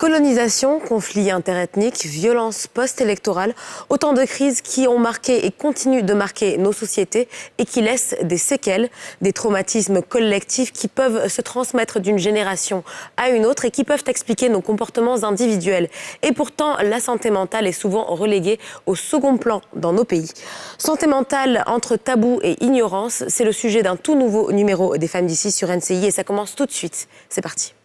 Colonisation, conflits interethniques, violences post-électorales, autant de crises qui ont marqué et continuent de marquer nos sociétés et qui laissent des séquelles, des traumatismes collectifs qui peuvent se transmettre d'une génération à une autre et qui peuvent expliquer nos comportements individuels. Et pourtant, la santé mentale est souvent reléguée au second plan dans nos pays. Santé mentale entre tabou et ignorance, c'est le sujet d'un tout nouveau numéro des Femmes d'ici sur NCI et ça commence tout de suite. C'est parti.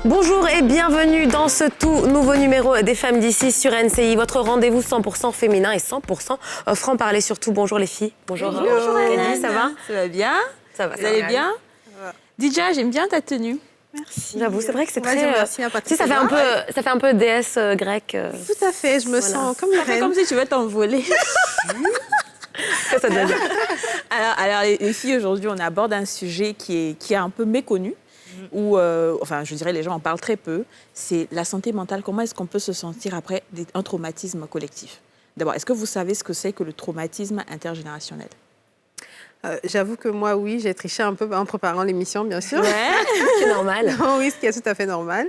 Bonjour et bienvenue dans ce tout nouveau numéro des Femmes d'ici sur NCI, votre rendez-vous 100% féminin et 100% franc-parler surtout. Bonjour les filles. Bonjour. Bonjour Eddie, ça va? Ça va bien? Ça va. Vous allez bien? Dija, j'aime bien ta tenue. Merci. J'avoue, c'est vrai que c'est Moi, très... j'aime aussi, hein, tu sais, ça fait un peu déesse grecque. Tout à fait, je me sens comme une Ça fait reine. comme si tu veux t'envoler. Ça doit dire. Alors les filles, aujourd'hui, on aborde un sujet qui est un peu méconnu. Où, enfin, je dirais, les gens en parlent très peu, c'est la santé mentale. Comment est-ce qu'on peut se sentir après un traumatisme collectif? D'abord, est-ce que vous savez ce que c'est que le traumatisme intergénérationnel? J'avoue que moi, oui, j'ai triché un peu en préparant l'émission, bien sûr. Ouais. C'est normal. Oui, ce qui est tout à fait normal.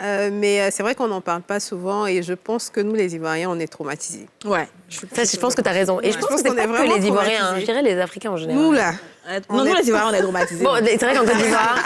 Mais c'est vrai qu'on n'en parle pas souvent et je pense que nous, les Ivoiriens, on est traumatisés. Ouais. Ça, je pense que tu as raison. Et je pense que c'est qu'on pas est que vraiment les Ivoiriens, traumatisés. je dirais les Africains en général. Nous, là. Non, nous, les Ivoiriens, on est traumatisés. Bon, c'est vrai qu'en Côte d'Ivoire...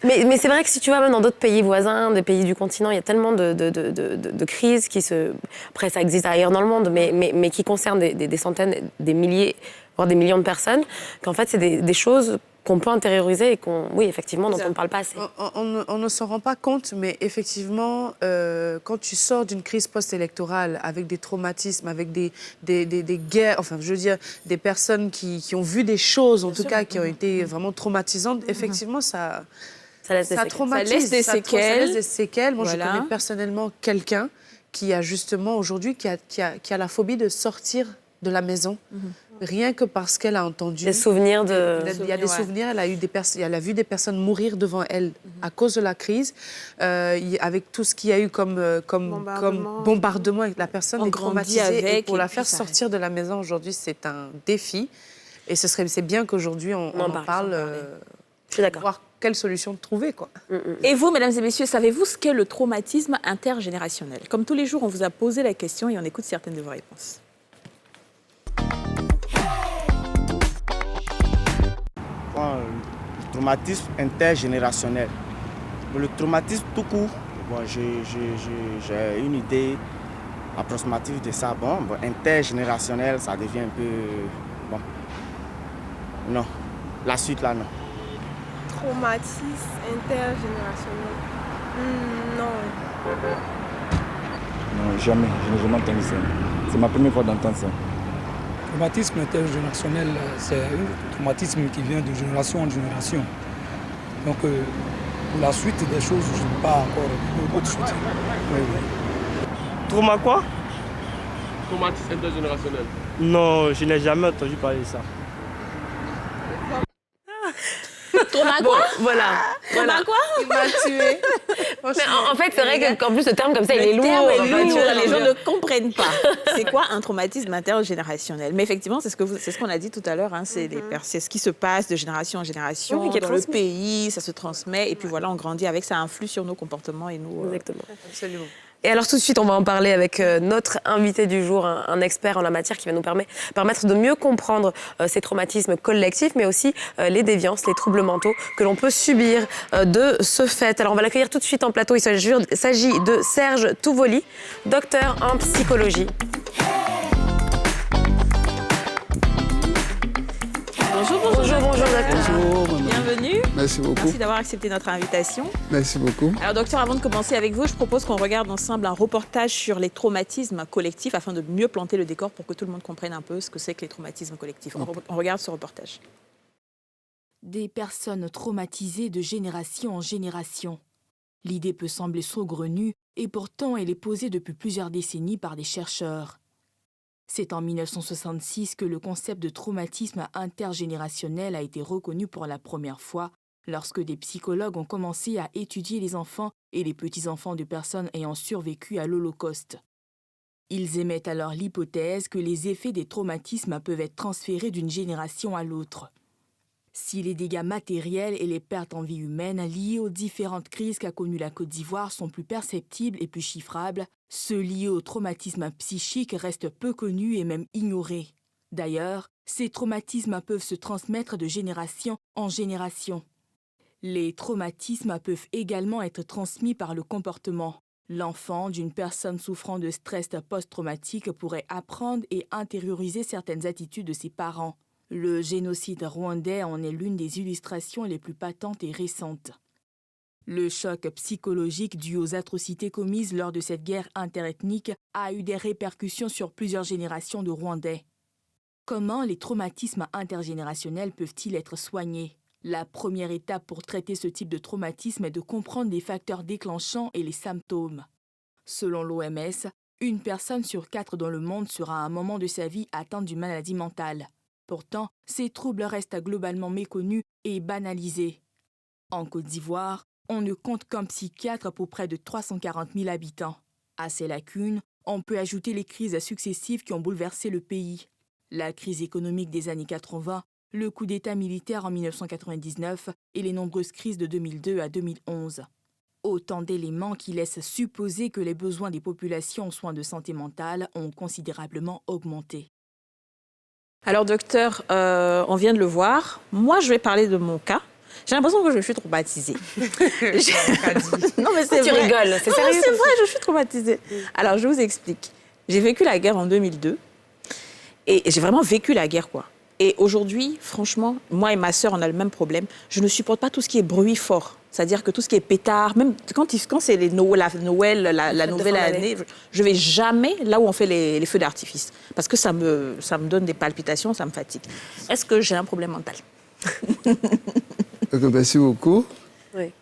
Mais c'est vrai que si tu vas même dans d'autres pays voisins, des pays du continent, il y a tellement de crises qui se... Après, ça existe ailleurs dans le monde, mais qui concernent des centaines, des milliers, voire des millions de personnes, qu'en fait, c'est des choses qu'on peut intérioriser et oui, effectivement, dont on ne parle pas assez. On ne s'en rend pas compte, mais effectivement, quand tu sors d'une crise post-électorale avec des traumatismes, avec des guerres, enfin, je veux dire, des personnes qui ont vu des choses, en tout cas, qui ont été vraiment traumatisantes, effectivement, ça traumatise. Ça laisse des séquelles. Ça laisse des séquelles. Moi, Voilà. je connais personnellement quelqu'un qui a justement, aujourd'hui, qui a la phobie de sortir de la maison. Rien que parce qu'elle a entendu. Des souvenirs de... Il y a des souvenirs, elle a vu des personnes mourir devant elle à cause de la crise. Avec tout ce qu'il y a eu comme bombardement, la personne On est grandit traumatisée. avec Et pour et la puis faire ça sortir de la maison aujourd'hui, c'est un défi. Et c'est bien qu'aujourd'hui, on en parle, Je suis d'accord. voir quelle solution trouver, quoi. Et vous, mesdames et messieurs, savez-vous ce qu'est le traumatisme intergénérationnel? Comme tous les jours, on vous a posé la question et on écoute certaines de vos réponses. Le traumatisme intergénérationnel. Le traumatisme tout court, bon, j'ai une idée approximative de ça. Bon, intergénérationnel, ça devient un peu... Bon, non. La suite, là, non. Traumatisme intergénérationnel. Non. Non, jamais. Je n'ai jamais entendu ça. C'est ma première fois d'entendre ça. Le traumatisme intergénérationnel, c'est un traumatisme qui vient de génération en génération. Donc, pour la suite des choses, je n'ai pas encore autre chose. Oui. Trauma quoi? Traumatisme intergénérationnel. Non, je n'ai jamais entendu parler de ça. Trauma quoi? Voilà. Quoi? Il m'a tué. Mais en fait, c'est vrai qu'en plus, le terme comme ça, il est lourd. terme est Enfin, lourd, tu vois, les gens ne comprennent pas. C'est quoi un traumatisme intergénérationnel? Mais effectivement, c'est ce qu'on a dit tout à l'heure. Hein, c'est ce qui se passe de génération en génération Oui, qui est dans le transmis. pays, ça se transmet et puis voilà, on grandit avec, ça influe sur nos comportements et nous. Exactement. Absolument. Et alors tout de suite, on va en parler avec notre invité du jour, un expert en la matière qui va nous permettre de mieux comprendre ces traumatismes collectifs, mais aussi les déviances, les troubles mentaux que l'on peut subir de ce fait. Alors on va l'accueillir tout de suite en plateau. Il s'agit de Serge Touvoli, docteur en psychologie. Bonjour, docteur. Bonjour, madame. Bienvenue. Merci beaucoup. Merci d'avoir accepté notre invitation. Merci beaucoup. Alors docteur, avant de commencer avec vous, je propose qu'on regarde ensemble un reportage sur les traumatismes collectifs afin de mieux planter le décor pour que tout le monde comprenne un peu ce que c'est que les traumatismes collectifs. On regarde ce reportage. Des personnes traumatisées de génération en génération. L'idée peut sembler saugrenue et pourtant elle est posée depuis plusieurs décennies par des chercheurs. C'est en 1966 que le concept de traumatisme intergénérationnel a été reconnu pour la première fois, lorsque des psychologues ont commencé à étudier les enfants et les petits-enfants de personnes ayant survécu à l'Holocauste. Ils émettent alors l'hypothèse que les effets des traumatismes peuvent être transférés d'une génération à l'autre. Si les dégâts matériels et les pertes en vie humaine liées aux différentes crises qu'a connues la Côte d'Ivoire sont plus perceptibles et plus chiffrables, ceux liés au traumatisme psychique restent peu connus et même ignorés. D'ailleurs, ces traumatismes peuvent se transmettre de génération en génération. Les traumatismes peuvent également être transmis par le comportement. L'enfant d'une personne souffrant de stress post-traumatique pourrait apprendre et intérioriser certaines attitudes de ses parents. Le génocide rwandais en est l'une des illustrations les plus patentes et récentes. Le choc psychologique dû aux atrocités commises lors de cette guerre interethnique a eu des répercussions sur plusieurs générations de Rwandais. Comment les traumatismes intergénérationnels peuvent-ils être soignés ? La première étape pour traiter ce type de traumatisme est de comprendre les facteurs déclenchants et les symptômes. Selon l'OMS, une personne sur 4 dans le monde sera à un moment de sa vie atteinte d'une maladie mentale. Pourtant, ces troubles restent globalement méconnus et banalisés. En Côte d'Ivoire, on ne compte qu'un psychiatre pour près de 340 000 habitants. À ces lacunes, on peut ajouter les crises successives qui ont bouleversé le pays. La crise économique des années 80, le coup d'État militaire en 1999 et les nombreuses crises de 2002 à 2011. Autant d'éléments qui laissent supposer que les besoins des populations en soins de santé mentale ont considérablement augmenté. Alors, docteur, on vient de le voir. Moi, je vais parler de mon cas. J'ai l'impression que je suis traumatisée. Non, mais c'est tu vrai. rigoles, c'est sérieux. C'est vrai, je suis traumatisée. Alors, je vous explique. J'ai vécu la guerre en 2002 et j'ai vraiment vécu la guerre, quoi. Et aujourd'hui, franchement, moi et ma sœur, on a le même problème. Je ne supporte pas tout ce qui est bruit fort. C'est-à-dire que tout ce qui est pétard, même quand c'est la Noël, la nouvelle année, je ne vais jamais là où on fait les feux d'artifice. Parce que ça me donne des palpitations, ça me fatigue. Est-ce que j'ai un problème mental? Merci beaucoup. Oui.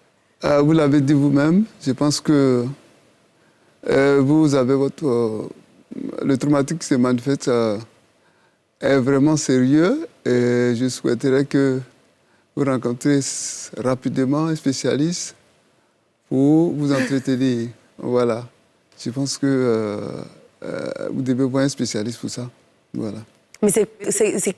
Vous l'avez dit vous-même. Je pense que vous avez le traumatisme qui se manifeste est vraiment sérieux. Et je souhaiterais que vous rencontrez rapidement un spécialiste pour vous entretenir. Voilà. Je pense que vous devez voir un spécialiste pour ça. Voilà. Mais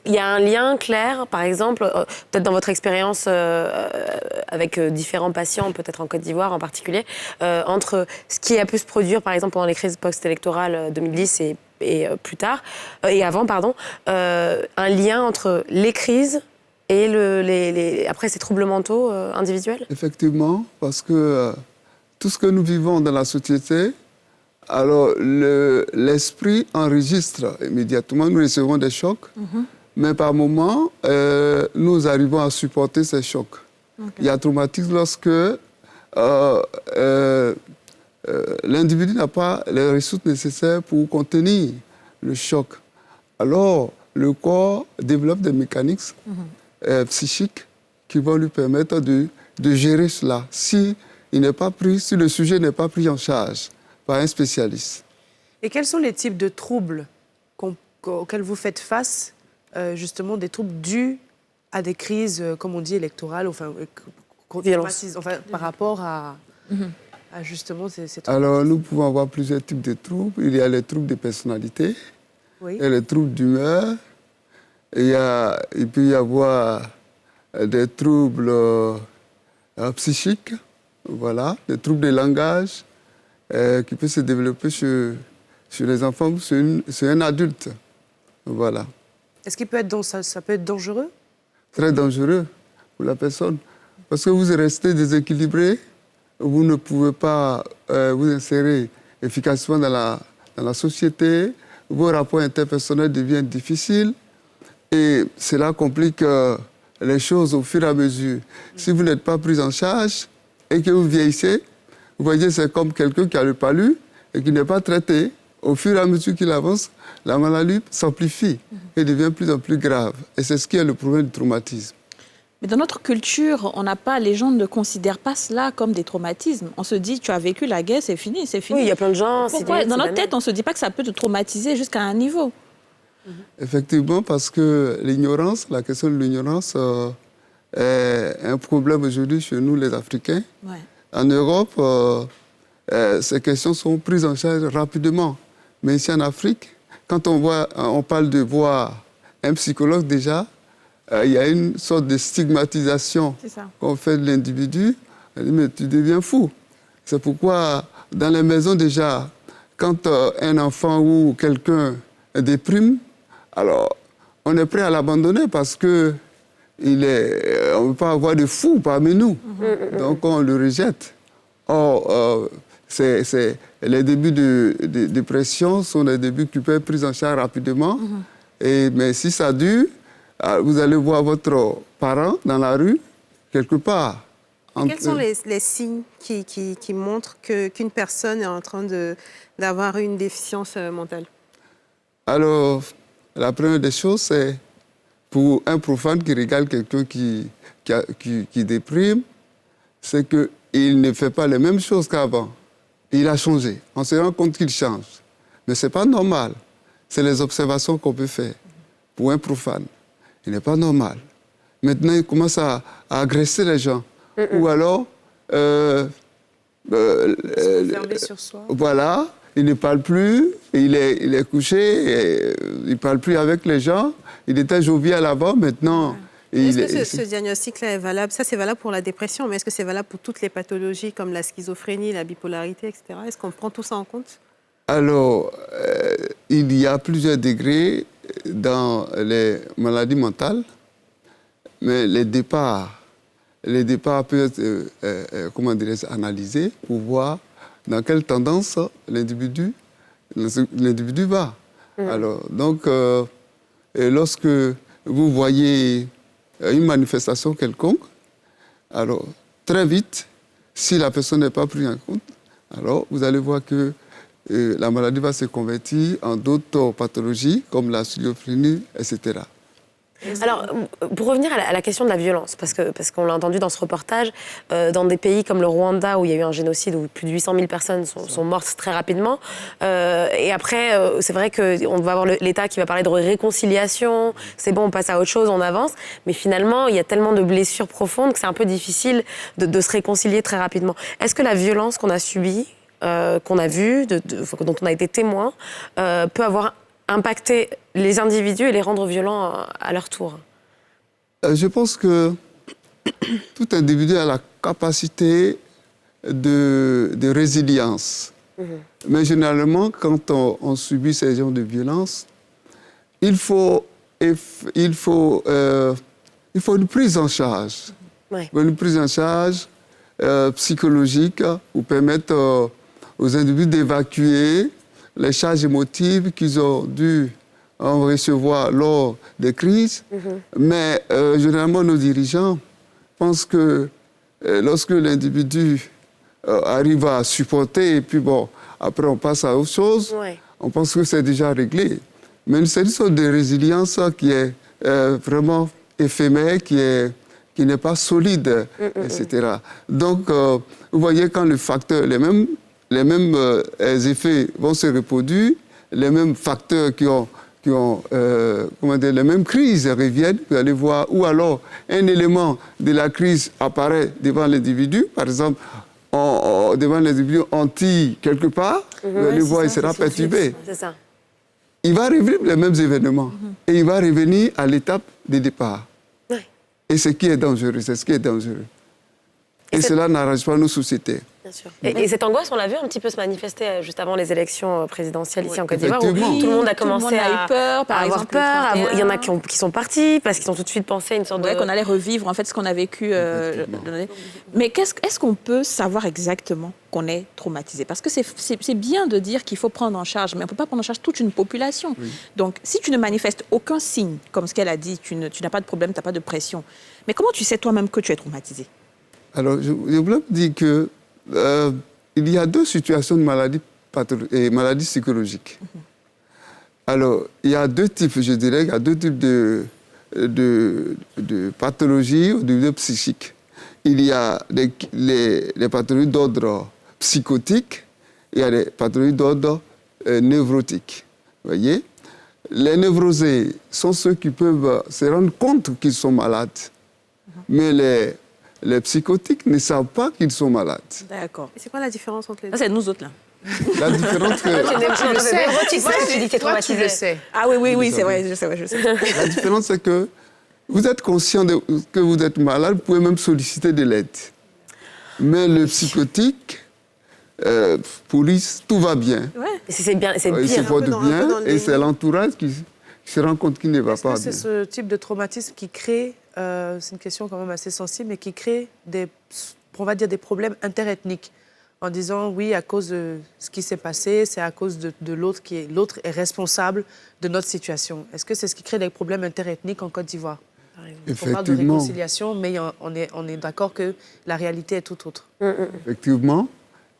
il y a un lien clair, par exemple, peut-être dans votre expérience avec différents patients, peut-être en Côte d'Ivoire en particulier, entre ce qui a pu se produire, par exemple, pendant les crises post-électorales 2010 et plus tard, et avant, pardon, un lien entre les crises et après ces troubles mentaux individuels? Effectivement, parce que tout ce que nous vivons dans la société, alors l'esprit enregistre immédiatement, nous recevons des chocs, mais par moments, nous arrivons à supporter ces chocs. Okay. Il y a traumatisme lorsque l'individu n'a pas les ressources nécessaires pour contenir le choc. Alors, le corps développe des mécanismes psychiques qui vont lui permettre de gérer cela si le sujet n'est pas pris en charge par un spécialiste. Et quels sont les types de troubles auxquels vous faites face, justement des troubles dus à des crises, comme on dit, électorales, enfin, par rapport à justement ces troubles? Alors, nous pouvons avoir plusieurs types de troubles. Il y a les troubles de personnalité, oui. Et les troubles d'humeur. Il peut y avoir des troubles psychiques, voilà, des troubles de langage, qui peut se développer sur les enfants ou sur un adulte. Voilà. Est-ce qu'il peut être ça peut être dangereux? Très dangereux pour la personne. Parce que vous restez déséquilibré, vous ne pouvez pas vous insérer efficacement dans la société, vos rapports interpersonnels deviennent difficiles et cela complique les choses au fur et à mesure. Si vous n'êtes pas pris en charge et que vous vieillissez, vous voyez, c'est comme quelqu'un qui a le palu et qui n'est pas traité. Au fur et à mesure qu'il avance, la maladie s'amplifie et devient de plus en plus grave. Et c'est ce qui est le problème du traumatisme. Mais dans notre culture, les gens ne considèrent pas cela comme des traumatismes. On se dit, tu as vécu la guerre, c'est fini, c'est fini. Oui, il y a plein de gens... Pourquoi, dans notre tête, on ne se dit pas que ça peut te traumatiser jusqu'à un niveau? Effectivement, parce que l'ignorance, la question de l'ignorance est un problème aujourd'hui chez nous, les Africains. Ouais. En Europe, ces questions sont prises en charge rapidement. Mais ici en Afrique, quand on parle de voir un psychologue déjà, il y a une sorte de stigmatisation qu'on fait de l'individu. On dit, mais tu deviens fou. C'est pourquoi, dans les maisons déjà, quand un enfant ou quelqu'un déprime, alors on est prêt à l'abandonner parce que on ne veut pas avoir de fou parmi nous. Donc on le rejette. Or, les débuts de dépression sont des débuts qui peuvent être pris en charge rapidement. Mais si ça dure, vous allez voir votre parent dans la rue, quelque part. Quels sont les signes qui montrent qu'une personne est en train d'avoir une déficience mentale? Alors, la première des choses, c'est pour un profane qui regarde quelqu'un qui déprime, c'est qu'il ne fait pas les mêmes choses qu'avant. Il a changé. On se rend compte qu'il change. Mais ce n'est pas normal. C'est les observations qu'on peut faire pour un profane. Il n'est pas normal. Maintenant, il commence à agresser les gens. Ou alors, fermer sur soi. Voilà, il ne parle plus, il est couché, il ne parle plus avec les gens. Il était jovial avant, maintenant... Est-ce que ce diagnostic-là est valable? Ça, c'est valable pour la dépression, mais est-ce que c'est valable pour toutes les pathologies comme la schizophrénie, la bipolarité, etc.? Est-ce qu'on prend tout ça en compte? Alors, il y a plusieurs degrés dans les maladies mentales, mais les départs peuvent être, comment dirais-je, analysés pour voir dans quelle tendance l'individu va. Alors, donc, lorsque vous voyez une manifestation quelconque, alors très vite, si la personne n'est pas prise en compte, alors vous allez voir que la maladie va se convertir en d'autres pathologies comme la schizophrénie, etc. Alors, pour revenir à la question de la violence, parce qu'on l'a entendu dans ce reportage, dans des pays comme le Rwanda, où il y a eu un génocide, où plus de 800 000 personnes sont mortes très rapidement, et après, c'est vrai qu'on va avoir l'État qui va parler de réconciliation, c'est bon, on passe à autre chose, on avance, mais finalement, il y a tellement de blessures profondes que c'est un peu difficile de se réconcilier très rapidement. Est-ce que la violence qu'on a subie, qu'on a vue, dont on a été témoin, peut avoir impacter les individus et les rendre violents à leur tour? Je pense que tout individu a la capacité de résilience. Mais généralement, quand on subit ces genres de violence, il faut une prise en charge. Une prise en charge psychologique pour permettre aux individus d'évacuer les charges émotives qu'ils ont dû recevoir lors des crises. Mais généralement, nos dirigeants pensent que lorsque l'individu arrive à supporter, et puis bon, après on passe à autre chose, on pense que c'est déjà réglé. Mais c'est une sorte de résilience qui est vraiment éphémère, qui n'est pas solide, etc. Donc, vous voyez, quand le facteur, les mêmes effets vont se reproduire, les mêmes facteurs qui ont comment dire, les mêmes crises reviennent, vous allez voir, ou alors un élément de la crise apparaît devant l'individu, par exemple, devant l'individu, on tire quelque part, vous allez voir, il sera perturbé. Il va revivre les mêmes événements et il va revenir à l'étape de départ. Et ce qui est dangereux, c'est ce qui est dangereux. Et cela n'arrange pas nos sociétés. Bien sûr. Et cette angoisse, on l'a vu un petit peu se manifester juste avant les élections présidentielles ici en Côte d'Ivoire, où tout le monde a commencé à avoir peur. Il y en a qui sont partis parce qu'ils ont tout de suite pensé à une sorte de... qu'on allait revivre en fait ce qu'on a vécu. Mais est-ce qu'on peut savoir exactement qu'on est traumatisé? Parce que c'est bien de dire qu'il faut prendre en charge, mais on ne peut pas prendre en charge toute une population. Donc, si tu ne manifestes aucun signe, comme ce qu'elle a dit, tu n'as pas de problème, tu n'as pas de pression. Mais comment tu sais toi-même que tu es traumatisé? Alors, je voulais dire que il y a deux situations de maladies psychologiques. Alors, il y a deux types, je dirais, il y a deux types de pathologies au niveau psychique. Il y a les pathologies d'ordre psychotique, il y a les pathologies d'ordre névrotique. Vous voyez? les névrosés sont ceux qui peuvent se rendre compte qu'ils sont malades. Mais les psychotiques ne savent pas qu'ils sont malades. D'accord. Et c'est quoi la différence entre les deux? Ça, c'est nous autres, là. La différence que... Toi, tu le sais. Ah oui, c'est vrai, je sais. La différence, c'est que vous êtes conscient que vous êtes malade, vous pouvez même solliciter de l'aide. Mais le psychotique, police, tout va bien. Ouais. C'est bien, c'est Il se pire. porte bien et c'est l'entourage qui se rend compte qu'il ne va pas bien. C'est ce type de traumatisme qui crée, c'est une question quand même assez sensible, mais qui crée on va dire des problèmes interethniques. En disant, oui, à cause de ce qui s'est passé, c'est à cause de l'autre l'autre est responsable de notre situation. Est-ce que c'est ce qui crée des problèmes interethniques en Côte d'Ivoire? On parle de réconciliation, mais on est d'accord que la réalité est tout autre. Effectivement.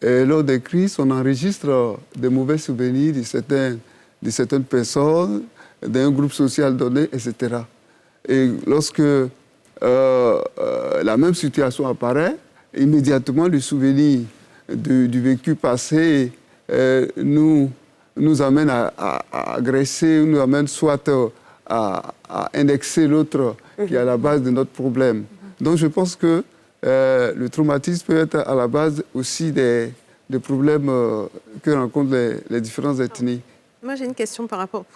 Et lors des crises, on enregistre des mauvais souvenirs de certaines personnes, d'un groupe social donné, etc. Et lorsque la même situation apparaît, immédiatement, le souvenir du vécu passé nous amène à agresser, nous amène soit à indexer l'autre qui est à la base de notre problème. Donc je pense que le traumatisme peut être à la base aussi des problèmes que rencontrent les différentes ethnies. Moi, j'ai une question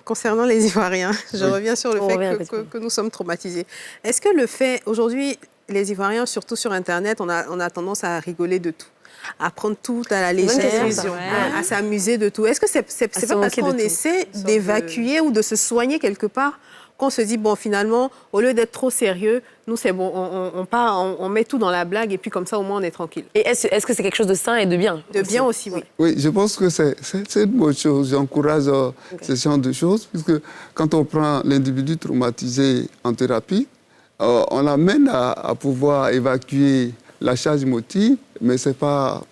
concernant les Ivoiriens. Je reviens sur le fait que nous sommes traumatisés. Est-ce que le fait, aujourd'hui, les Ivoiriens, surtout sur Internet, on a tendance à rigoler de tout, à prendre tout à la légère, à s'amuser de tout. Est-ce que c'est pas parce qu'on essaie d'évacuer ou de se soigner quelque part qu'on se dit, bon, finalement, au lieu d'être trop sérieux, nous, c'est bon, on met tout dans la blague et puis comme ça, au moins, on est tranquille. Et est-ce que c'est quelque chose de sain et de bien? De bien aussi, oui. Oui, je pense que c'est une bonne chose. J'encourage ce genre de choses, puisque quand on prend l'individu traumatisé en thérapie, on l'amène à pouvoir évacuer la charge émotive, mais ce n'est pas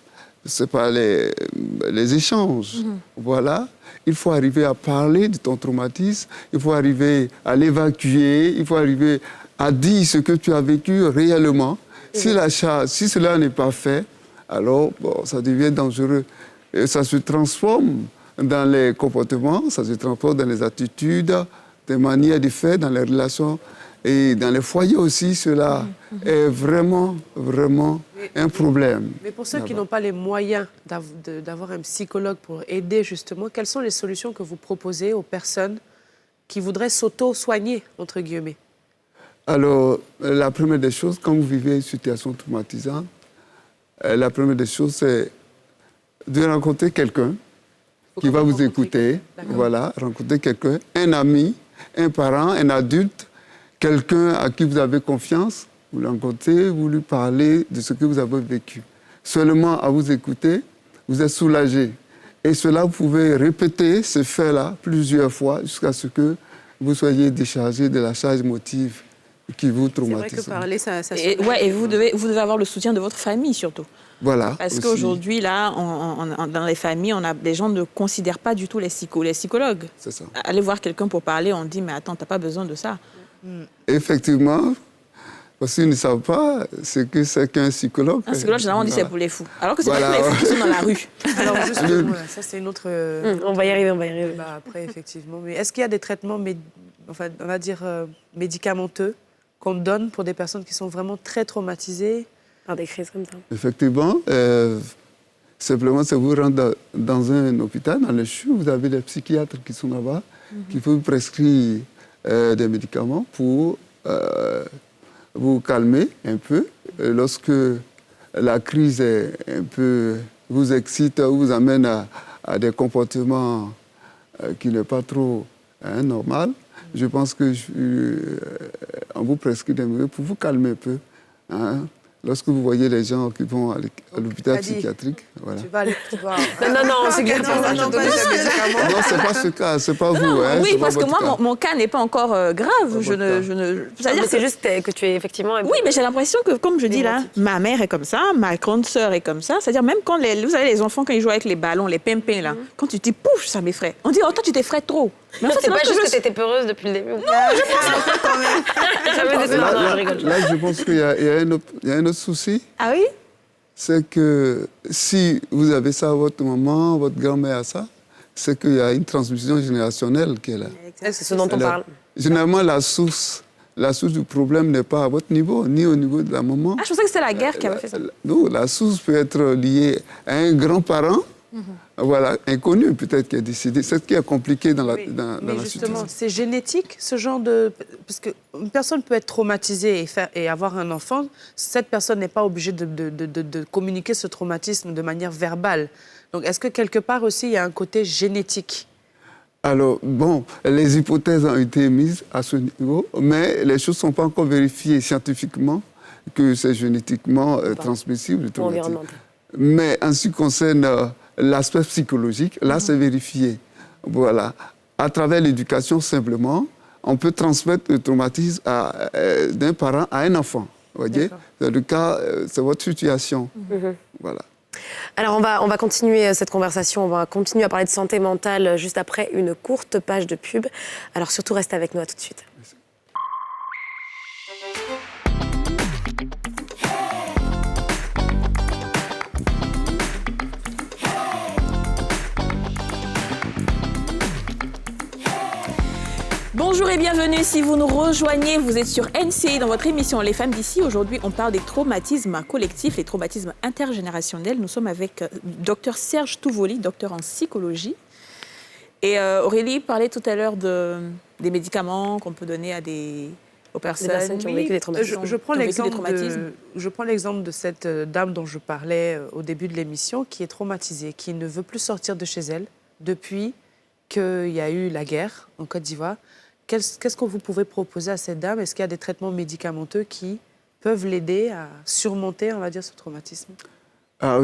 les échanges. Voilà. Il faut arriver à parler de ton traumatisme, il faut arriver à l'évacuer, il faut arriver à dire ce que tu as vécu réellement. Si cela n'est pas fait, alors ça devient dangereux. Et ça se transforme dans les comportements, ça se transforme dans les attitudes, des manières de faire, dans les relations. Et dans les foyers aussi, cela est vraiment, vraiment un problème. Mais pour ceux qui n'ont pas les moyens d'avoir un psychologue pour aider justement, quelles sont les solutions que vous proposez aux personnes qui voudraient s'auto-soigner, entre guillemets? Alors, la première des choses, quand vous vivez une situation traumatisante, la première des choses, c'est de rencontrer quelqu'un qui va vous écouter. Voilà, rencontrer quelqu'un, un ami, un parent, un adulte, quelqu'un à qui vous avez confiance, vous le rencontrez, vous lui parlez de ce que vous avez vécu. Seulement à vous écouter, vous êtes soulagé. Et cela, vous pouvez répéter ce fait-là plusieurs fois jusqu'à ce que vous soyez déchargé de la charge émotive qui vous traumatise. C'est vrai que parler, ça et vous devez avoir le soutien de votre famille surtout. Voilà. Parce qu'aujourd'hui, là, dans les familles, les gens ne considèrent pas du tout les psychologues. C'est ça. Aller voir quelqu'un pour parler, on dit, mais attends, tu n'as pas besoin de ça. Effectivement, parce qu'ils ne savent pas ce que c'est qu'un psychologue. Un psychologue, généralement, on dit c'est pour les fous. Alors que c'est pas pour les fous qui sont dans la rue. Alors, justement, ça, c'est une autre... On va y arriver. Après, effectivement. Mais est-ce qu'il y a des traitements, on va dire, médicamenteux qu'on donne pour des personnes qui sont vraiment très traumatisées par des crises comme ça? Effectivement. Simplement, c'est vous rendre dans un hôpital, dans le CHU, vous avez des psychiatres qui sont là-bas, qui peuvent vous prescrire des médicaments pour vous calmer un peu. Lorsque la crise vous excite, vous amène à des comportements qui ne sont pas trop normaux, je pense qu'on vous prescrit des médicaments pour vous calmer un peu. Lorsque vous voyez les gens qui vont à l'hôpital psychiatrique, voilà. Tu vas aller... Non, c'est clairement ça. Non, c'est pas ce cas, c'est pas vous. Oui, parce que moi, mon cas n'est pas encore grave. C'est juste que tu es effectivement... Oui, mais j'ai l'impression que, comme je dis là, ma mère est comme ça, ma grande sœur est comme ça. C'est-à-dire même quand vous savez, les enfants, quand ils jouent avec les ballons, les pimpins là, quand tu t'y pouf, ça m'effraie. On dit, oh, toi, tu t'effraies trop. Mais en fait, c'est pas juste que tu étais peureuse depuis le début. Non, je pense quand même. Là, je pense qu'il y a un autre souci. Ah oui? C'est que si vous avez ça, votre maman, votre grand-mère a ça, c'est qu'il y a une transmission générationnelle qui est là. C'est ce dont on parle. Généralement, la source du problème n'est pas à votre niveau, ni au niveau de la maman. Ah, je pensais que c'était la guerre qui avait fait ça. Non, la source peut être liée à un grand-parent, voilà, inconnu peut-être, qui a décidé. C'est ce qui est compliqué dans la situation. Mais justement, c'est génétique, ce genre de... Parce qu'une personne peut être traumatisée et avoir un enfant. Cette personne n'est pas obligée de communiquer ce traumatisme de manière verbale. Donc, est-ce que quelque part aussi, il y a un côté génétique? Alors, bon, les hypothèses ont été mises à ce niveau, mais les choses ne sont pas encore vérifiées scientifiquement que c'est génétiquement transmissible. Mais en ce qui concerne l'aspect psychologique, là, c'est vérifié. Voilà. À travers l'éducation, simplement, on peut transmettre le traumatisme d'un parent à un enfant. Vous voyez? C'est le cas, c'est votre situation. Voilà. Alors, on va continuer cette conversation, on va continuer à parler de santé mentale juste après une courte page de pub. Alors, surtout, restez avec nous, à tout de suite. Bonjour et bienvenue. Si vous nous rejoignez, vous êtes sur NCI dans votre émission Les Femmes d'ici. Aujourd'hui, on parle des traumatismes collectifs, les traumatismes intergénérationnels. Nous sommes avec Dr Serge Touvoli, docteur en psychologie. Et Aurélie parlait tout à l'heure des médicaments qu'on peut donner aux personnes qui ont vécu des traumatismes. Je prends l'exemple de cette dame dont je parlais au début de l'émission, qui est traumatisée, qui ne veut plus sortir de chez elle depuis qu'il y a eu la guerre en Côte d'Ivoire. Qu'est-ce que vous pouvez proposer à cette dame? Est-ce qu'il y a des traitements médicamenteux qui peuvent l'aider à surmonter, on va dire, ce traumatisme? Alors,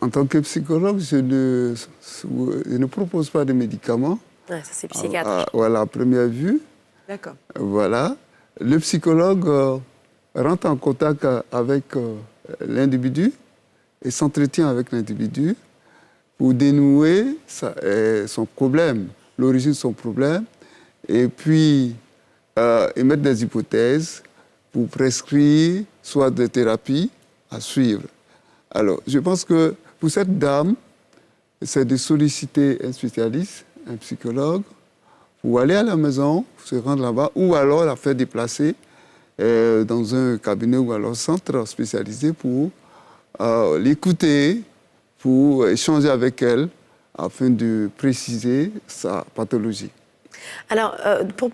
en tant que psychologue, je ne propose pas de médicaments. Ouais, ça, c'est psychiatre. Voilà, à première vue. D'accord. Voilà. Le psychologue rentre en contact avec l'individu et s'entretient avec l'individu pour dénouer son problème, l'origine de son problème, et puis émettre des hypothèses pour prescrire soit des thérapies à suivre. Alors, je pense que pour cette dame, c'est de solliciter un spécialiste, un psychologue, pour aller à la maison, se rendre là-bas, ou alors la faire déplacer dans un cabinet ou alors un centre spécialisé pour l'écouter, pour échanger avec elle, afin de préciser sa pathologie. Alors,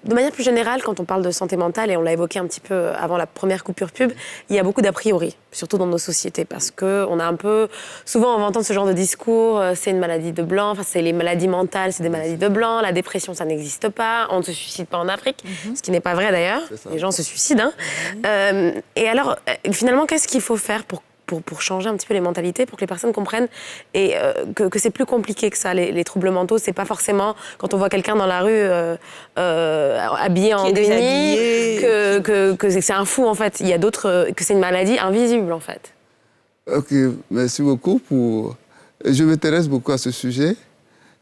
de manière plus générale, quand on parle de santé mentale, et on l'a évoqué un petit peu avant la première coupure pub, il y a beaucoup d'a priori, surtout dans nos sociétés, parce qu'on a un peu... Souvent, on va entendre ce genre de discours, c'est une maladie de blanc, enfin, c'est les maladies mentales, c'est des maladies de blanc, la dépression, ça n'existe pas, on ne se suicide pas en Afrique, ce qui n'est pas vrai d'ailleurs, les gens se suicident. Et alors, finalement, qu'est-ce qu'il faut faire pour changer un petit peu les mentalités, pour que les personnes comprennent et que c'est plus compliqué que ça. Les troubles mentaux, c'est pas forcément quand on voit quelqu'un dans la rue habillé en déni que c'est un fou, en fait. Il y a d'autres... que c'est une maladie invisible, en fait. OK, merci beaucoup. Je m'intéresse beaucoup à ce sujet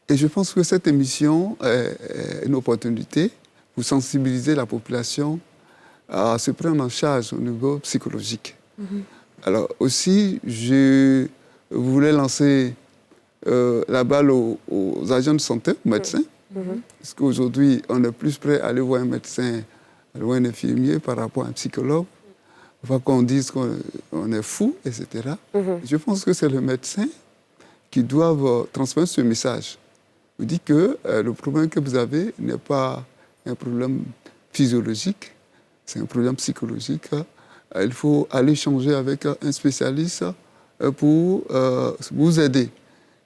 et je pense que cette émission est une opportunité pour sensibiliser la population à se prendre en charge au niveau psychologique. Alors aussi, je voulais lancer la balle aux agents de santé, aux médecins, parce qu'aujourd'hui, on est plus prêt à aller voir un médecin, à aller voir un infirmier par rapport à un psychologue, pas qu'on dise qu'on est fou, etc. Je pense que c'est le médecin qui doit transmettre ce message. Vous dites que le problème que vous avez n'est pas un problème physiologique, c'est un problème psychologique. Il faut aller échanger avec un spécialiste pour vous aider.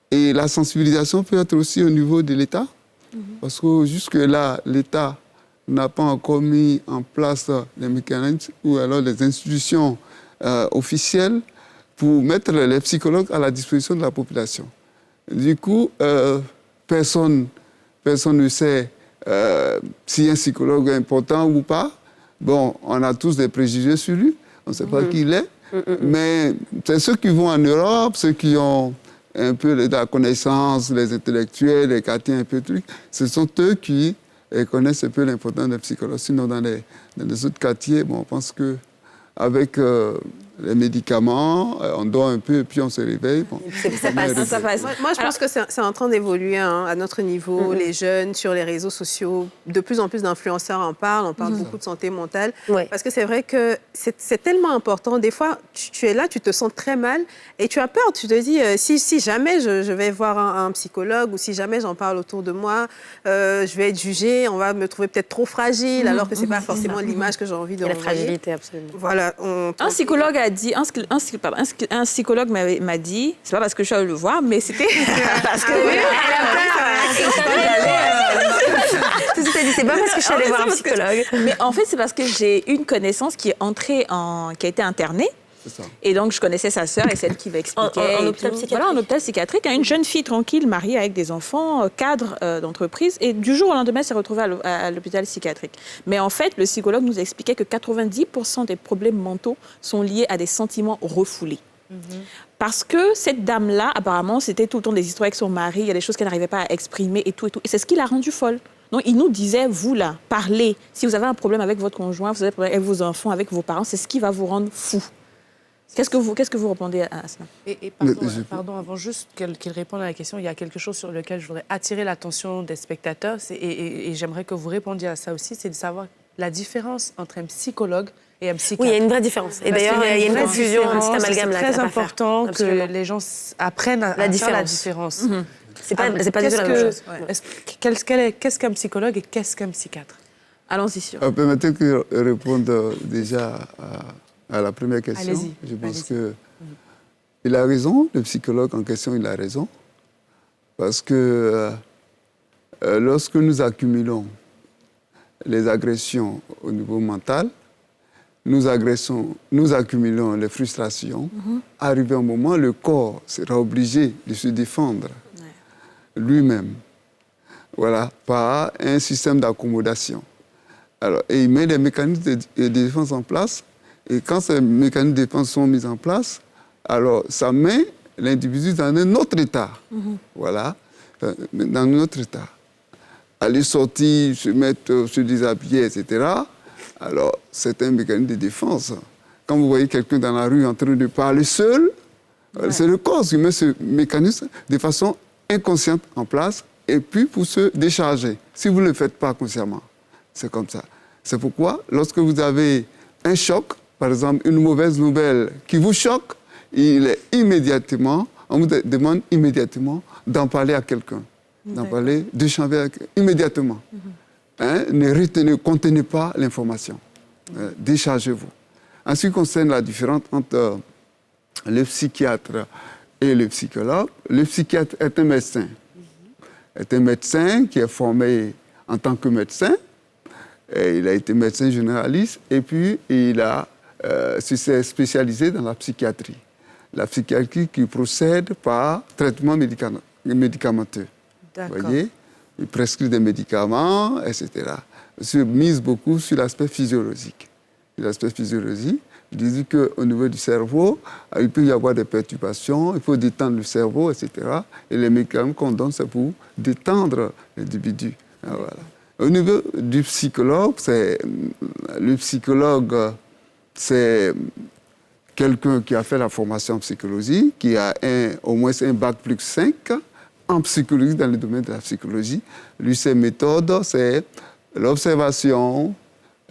Et la sensibilisation peut être aussi au niveau de l'État, parce que jusque-là, l'État n'a pas encore mis en place les mécanismes ou alors les institutions officielles pour mettre les psychologues à la disposition de la population. Du coup, personne ne sait si un psychologue est important ou pas. Bon, on a tous des préjugés sur lui, on ne sait pas qui il est, mais c'est ceux qui vont en Europe, ceux qui ont un peu de la connaissance, les intellectuels, les quartiers un peu trucs, ce sont eux qui connaissent un peu l'importance des psychologues. Sinon, dans les autres quartiers, bon, on pense qu'avec les médicaments, on dort un peu et puis on se réveille. Bon. Ça passe. Moi, je pense que c'est en train d'évoluer à notre niveau. Les jeunes, sur les réseaux sociaux, de plus en plus d'influenceurs en parlent. On parle beaucoup de santé mentale. Parce que c'est vrai que c'est tellement important. Des fois, tu es là, tu te sens très mal et tu as peur. Tu te dis, si jamais je vais voir un psychologue ou si jamais j'en parle autour de moi, je vais être jugée, on va me trouver peut-être trop fragile, alors que ce n'est pas forcément l'image que j'ai envie de renvoyer. La fragilité, absolument. Voilà. Un psychologue a dit, un psychologue m'a dit, c'est pas parce que je suis allée le voir, mais c'était parce que c'est pas parce que je suis allée voir un psychologue. Mais en fait, c'est parce que j'ai une connaissance qui a été internée. Et donc, je connaissais sa sœur et celle qui m'expliquait. En hôpital psychiatrique. Voilà, en hôpital psychiatrique. Une jeune fille tranquille, mariée avec des enfants, cadre d'entreprise. Et du jour au lendemain, elle s'est retrouvée à l'hôpital psychiatrique. Mais en fait, le psychologue nous expliquait que 90% des problèmes mentaux sont liés à des sentiments refoulés. Parce que cette dame-là, apparemment, c'était tout le temps des histoires avec son mari, il y a des choses qu'elle n'arrivait pas à exprimer et tout et tout. Et c'est ce qui l'a rendue folle. Donc, il nous disait, vous là, parlez. Si vous avez un problème avec votre conjoint, vous avez un problème avec vos enfants, avec vos parents, c'est ce qui va vous rendre fou. Qu'est-ce que vous répondez à ça? Et pardon, avant juste qu'il réponde à la question, il y a quelque chose sur lequel je voudrais attirer l'attention des spectateurs et j'aimerais que vous répondiez à ça aussi, c'est de savoir la différence entre un psychologue et un psychiatre. Oui, il y a une vraie différence. Et d'ailleurs, il y a une confusion, un petit amalgame là. C'est très important que les gens apprennent à faire la différence. C'est pas du tout la même chose. Qu'est-ce qu'un psychologue et qu'est-ce qu'un psychiatre? Allons-y sur. Permettez que je réponde déjà à la première question. Allez-y. Je pense qu'il a raison, le psychologue en question, il a raison. Parce que lorsque nous accumulons les agressions au niveau mental, nous accumulons les frustrations. Arrivé un moment, le corps sera obligé de se défendre lui-même, voilà, par un système d'accommodation. Alors, et il met des mécanismes de défense en place. Et quand ces mécanismes de défense sont mis en place, alors ça met l'individu dans un autre état. Voilà, dans un autre état. Aller sortir, se mettre, se déshabiller, etc. Alors, c'est un mécanisme de défense. Quand vous voyez quelqu'un dans la rue en train de parler seul, c'est le corps qui met ce mécanisme de façon inconsciente en place et puis pour se décharger. Si vous ne le faites pas consciemment, c'est comme ça. C'est pourquoi, lorsque vous avez un choc, par exemple, une mauvaise nouvelle qui vous choque, on vous demande immédiatement d'en parler à quelqu'un, d'en parler, d'échanger avec immédiatement. Ne contenez pas l'information. Déchargez-vous. En ce qui concerne la différence entre le psychiatre et le psychologue, le psychiatre est un médecin. Est un médecin qui est formé en tant que médecin. Et il a été médecin généraliste et puis il s'est spécialisé dans la psychiatrie. La psychiatrie qui procède par traitement médicamenteux. Vous voyez, il prescrit des médicaments, etc. Il se mise beaucoup sur l'aspect physiologique. L'aspect physiologique, il dit qu'au niveau du cerveau, il peut y avoir des perturbations, il faut détendre le cerveau, etc. Et les médicaments qu'on donne, c'est pour détendre l'individu. Voilà. Au niveau du psychologue, le psychologue, c'est quelqu'un qui a fait la formation en psychologie, qui a au moins un bac plus 5 en psychologie, dans le domaine de la psychologie. Lui, ses méthodes, c'est l'observation,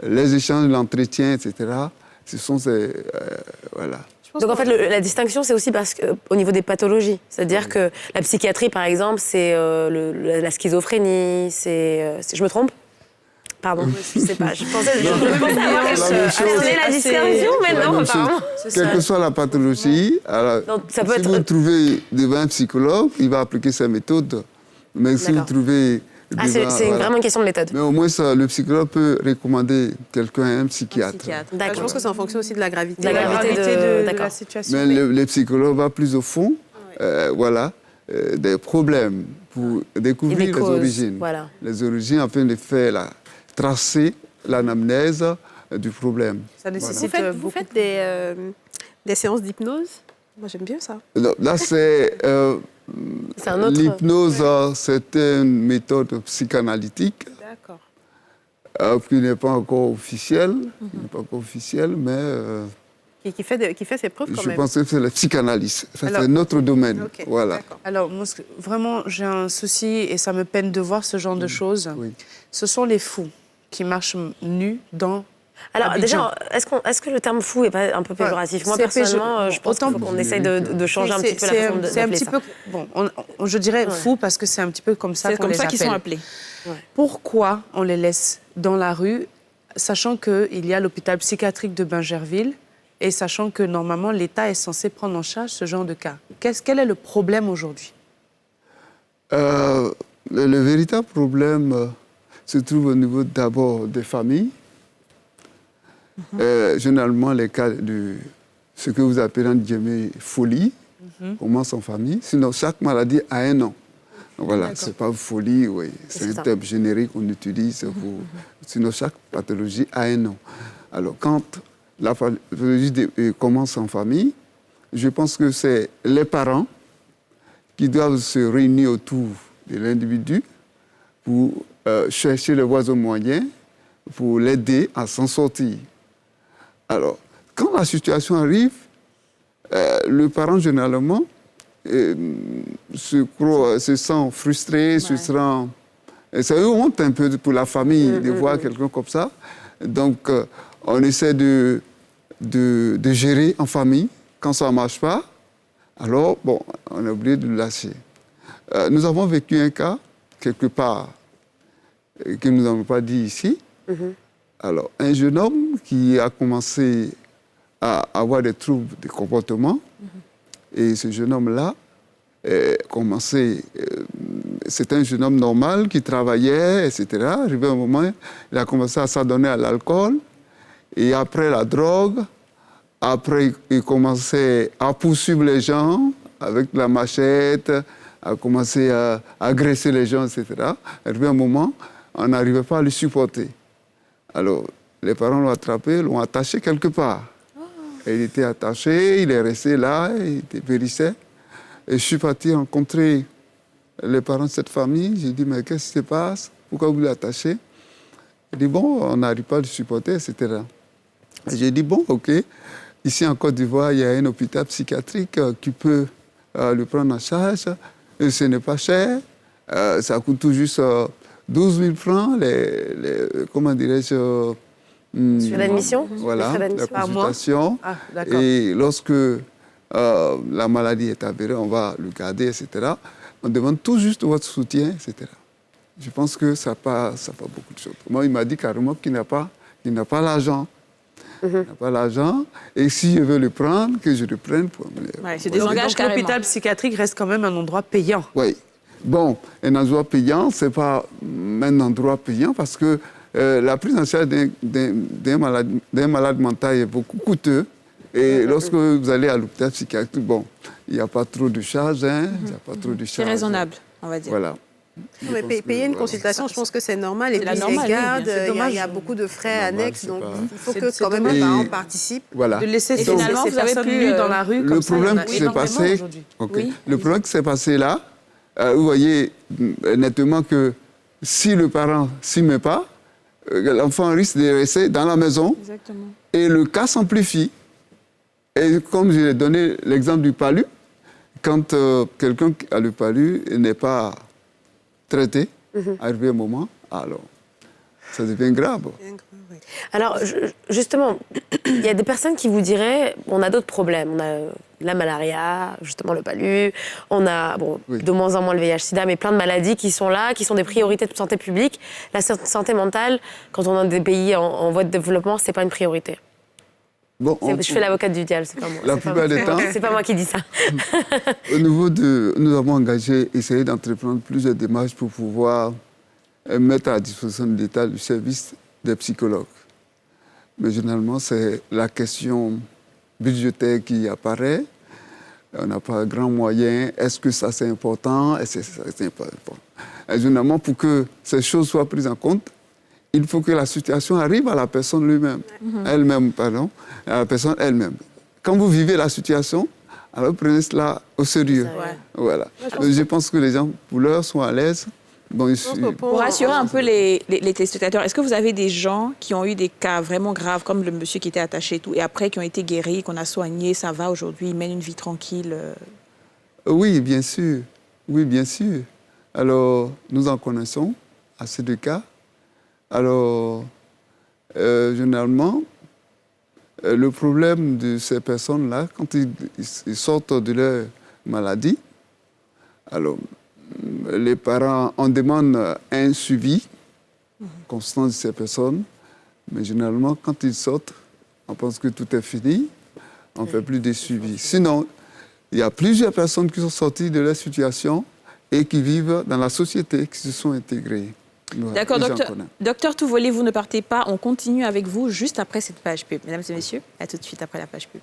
les échanges, l'entretien, etc. Ce sont ces... voilà. Donc en fait, la distinction, c'est aussi parce qu'au niveau des pathologies. C'est-à-dire que la psychiatrie, par exemple, c'est la schizophrénie, je me trompe? Pardon, je ne sais pas. Je pensais avoir la distinction, mais non, apparemment. Quelle que soit la pathologie, alors, si vous trouvez devant un psychologue, il va appliquer ses méthodes. Mais si vous trouvez... c'est vraiment une question de méthode. Mais au moins, le psychologue peut recommander quelqu'un à un psychiatre. Je pense que c'est en fonction aussi de la gravité. De la gravité de la situation. Mais le psychologue va plus au fond, voilà, des problèmes pour découvrir les origines. Voilà. Les origines afin de faire tracer l'anamnèse du problème. Ça nécessite vous faites des séances d'hypnose? Moi, j'aime bien ça. Là, c'est... L'hypnose, c'est une méthode psychanalytique qui n'est pas encore officielle, mais qui fait ses preuves quand même. Je pense que c'est la psychanalyse. C'est notre domaine. Okay, voilà. Alors, moi, vraiment, j'ai un souci et ça me peine de voir ce genre de choses. Oui. Ce sont les fous qui marchent nus dans Alors Abidjan. déjà, est-ce que le terme fou n'est pas un peu péjoratif? Moi, C'est personnellement, je pense qu'on essaye de changer un petit peu la façon d'appeler ça. C'est un petit peu... Bon, je dirais fou parce que c'est un petit peu comme ça qu'on les appelle. C'est comme ça qu'ils sont appelés. Ouais. Pourquoi on les laisse dans la rue, sachant qu'il y a l'hôpital psychiatrique de Bingerville et sachant que normalement l'État est censé prendre en charge ce genre de cas? Quel est le problème aujourd'hui? Le véritable problème se trouve au niveau d'abord des familles. Généralement, les cas de ce que vous appelez en guillemets folie commencent en famille. Sinon, chaque maladie a un nom. Voilà, c'est pas folie, oui. C'est un terme générique qu'on utilise pour... Sinon, chaque pathologie a un nom. Alors, quand la pathologie commence en famille, je pense que c'est les parents qui doivent se réunir autour de l'individu pour chercher les voies et moyens pour l'aider à s'en sortir. Alors, quand la situation arrive, le parent, généralement, se sent frustré, se sent... C'est une honte un peu pour la famille de voir quelqu'un comme ça. Donc, on essaie de gérer en famille. Quand ça ne marche pas, alors, bon, on est obligé de le lâcher. Nous avons vécu un cas, quelque part, que nous n'avons pas dit ici. Alors, un jeune homme qui a commencé à avoir des troubles de comportement, et ce jeune homme-là, c'était un jeune homme normal qui travaillait, etc. Arrivé un moment, il a commencé à s'adonner à l'alcool, et après la drogue, après il commençait à poursuivre les gens avec la machette, a commencé à agresser les gens, etc. Arrivé un moment, on n'arrivait pas à le supporter. Alors, les parents l'ont attrapé, l'ont attaché quelque part. Et il était attaché, il est resté là, il périssait. Et je suis parti rencontrer les parents de cette famille. J'ai dit, mais qu'est-ce qui se passe? Pourquoi vous l'attachez? Il dit, bon, on n'arrive pas à le supporter, etc. Et j'ai dit, bon, OK. Ici, en Côte d'Ivoire, il y a un hôpital psychiatrique qui peut le prendre en charge. Et ce n'est pas cher. Ça coûte tout juste 12 000 francs, comment dirais-je... Sur l'admission? Voilà, la consultation. Ah, d'accord. Et lorsque la maladie est avérée, on va le garder, etc. On demande tout juste votre soutien, etc. Je pense que ça passe beaucoup de choses. Moi, il m'a dit carrément qu'il n'a pas l'argent. Il n'a pas l'argent. Et si je veux le prendre, que je le prenne pour... c'est des engagements. Donc l'hôpital psychiatrique reste quand même un endroit payant. Oui. Bon, un endroit payant, ce n'est pas un endroit payant parce que la prise en charge d'un malade mental est beaucoup coûteux. Et lorsque vous allez à l'hôpital psychiatrique, bon, il n'y a pas trop de charges. C'est raisonnable, on va dire. Voilà. Non, mais payer une consultation, je pense que c'est normal. Et puis, les gardes, il y a beaucoup de frais annexes. Donc, il faut que quand même les parents participent. Voilà. De laisser ces finalement, vous avez personnes plus nues dans la rue comme ça. Le problème qui s'est passé... Le problème qui s'est passé là, vous voyez nettement que si le parent ne s'y met pas, l'enfant risque de rester dans la maison. Exactement. Et le cas s'amplifie. Et comme je l'ai donné l'exemple du palu, quand quelqu'un qui a le palu n'est pas traité, arrivé un moment, alors ça devient grave. Alors, justement, il y a des personnes qui vous diraient, on a d'autres problèmes. On a la malaria, justement le palu, on a de moins en moins le VIH-Sida, mais plein de maladies qui sont là, qui sont des priorités de santé publique. La santé mentale, quand on est dans des pays en voie de développement, c'est pas une priorité. Bon, je fais l'avocate du diable, c'est pas moi. La plupart des temps, c'est pas moi qui dis ça. Au niveau nous avons engagé, essayé d'entreprendre plusieurs démarches pour pouvoir mettre à disposition de l'État le service des psychologues. Mais généralement, c'est la question budgétaire qui apparaît. On n'a pas grand moyen. Est-ce que ça, c'est important? Est-ce que ça, c'est important? Et généralement, pour que ces choses soient prises en compte, il faut que la situation arrive à la personne lui-même, à la personne elle-même. Quand vous vivez la situation, alors prenez cela au sérieux. Voilà. Je pense que les gens, pour l'heure, sont à l'aise Bon, pour rassurer un peu les téléspectateurs, est-ce que vous avez des gens qui ont eu des cas vraiment graves, comme le monsieur qui était attaché et tout, et après qui ont été guéris, qu'on a soignés, ça va aujourd'hui, ils mènent une vie tranquille? Oui, bien sûr. Oui, bien sûr. Alors, nous en connaissons assez de cas. Alors, généralement, le problème de ces personnes-là, quand ils sortent de leur maladie, alors, les parents en demandent un suivi constant de ces personnes, mais généralement, quand ils sortent, on pense que tout est fini, on ne fait plus de suivi. Sinon, il y a plusieurs personnes qui sont sorties de leur situation et qui vivent dans la société, qui se sont intégrées. Voilà, d'accord, docteur Touvolé, vous ne partez pas, on continue avec vous juste après cette page pub. Mesdames et messieurs, à tout de suite après la page pub.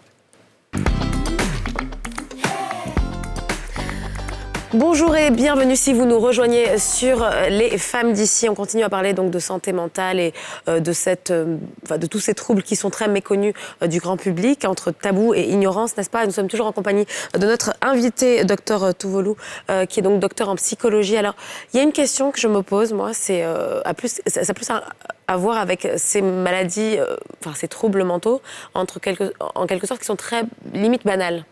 Bonjour et bienvenue si vous nous rejoignez sur Les Femmes d'ici. On continue à parler donc de santé mentale et de tous ces troubles qui sont très méconnus du grand public, entre tabou et ignorance, n'est-ce pas? Nous sommes toujours en compagnie de notre invité, docteur Touvolou, qui est donc docteur en psychologie. Alors, il y a une question que je me pose, moi, ça a plus à voir avec ces maladies, ces troubles mentaux, en quelque sorte, qui sont très limite banales.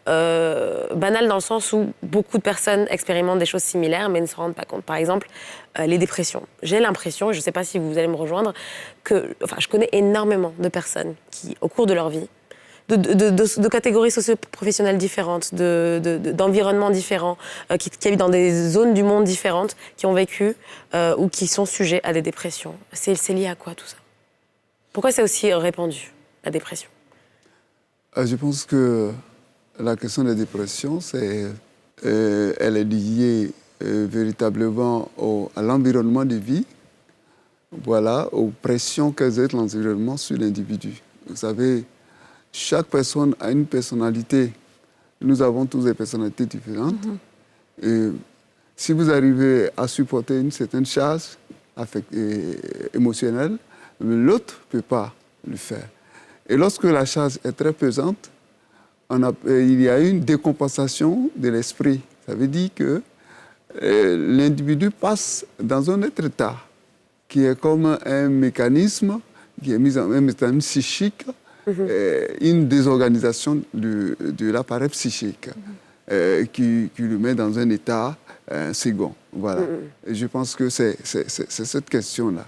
Banales dans le sens où beaucoup de personnes expérimentent des choses similaires mais ne se rendent pas compte. Par exemple, les dépressions. J'ai l'impression, je ne sais pas si vous allez me rejoindre, je connais énormément de personnes qui, au cours de leur vie, de catégories socio-professionnelles différentes, d'environnements différents, qui habitent dans des zones du monde différentes, qui ont vécu ou qui sont sujets à des dépressions. C'est lié à quoi tout ça? Pourquoi c'est aussi répandu, la dépression? Je pense que la question de la dépression, elle est liée véritablement à l'environnement de vie, voilà, aux pressions qu'exerce l'environnement sur l'individu. Vous savez, chaque personne a une personnalité. Nous avons tous des personnalités différentes. Et si vous arrivez à supporter une certaine charge émotionnelle, l'autre ne peut pas le faire. Et lorsque la charge est très pesante, il y a une décompensation de l'esprit. Ça veut dire que l'individu passe dans un autre état qui est comme un mécanisme, qui est mis en un mécanisme psychique, une désorganisation de l'appareil psychique qui le met dans un état second. Voilà. Et je pense que c'est cette question-là.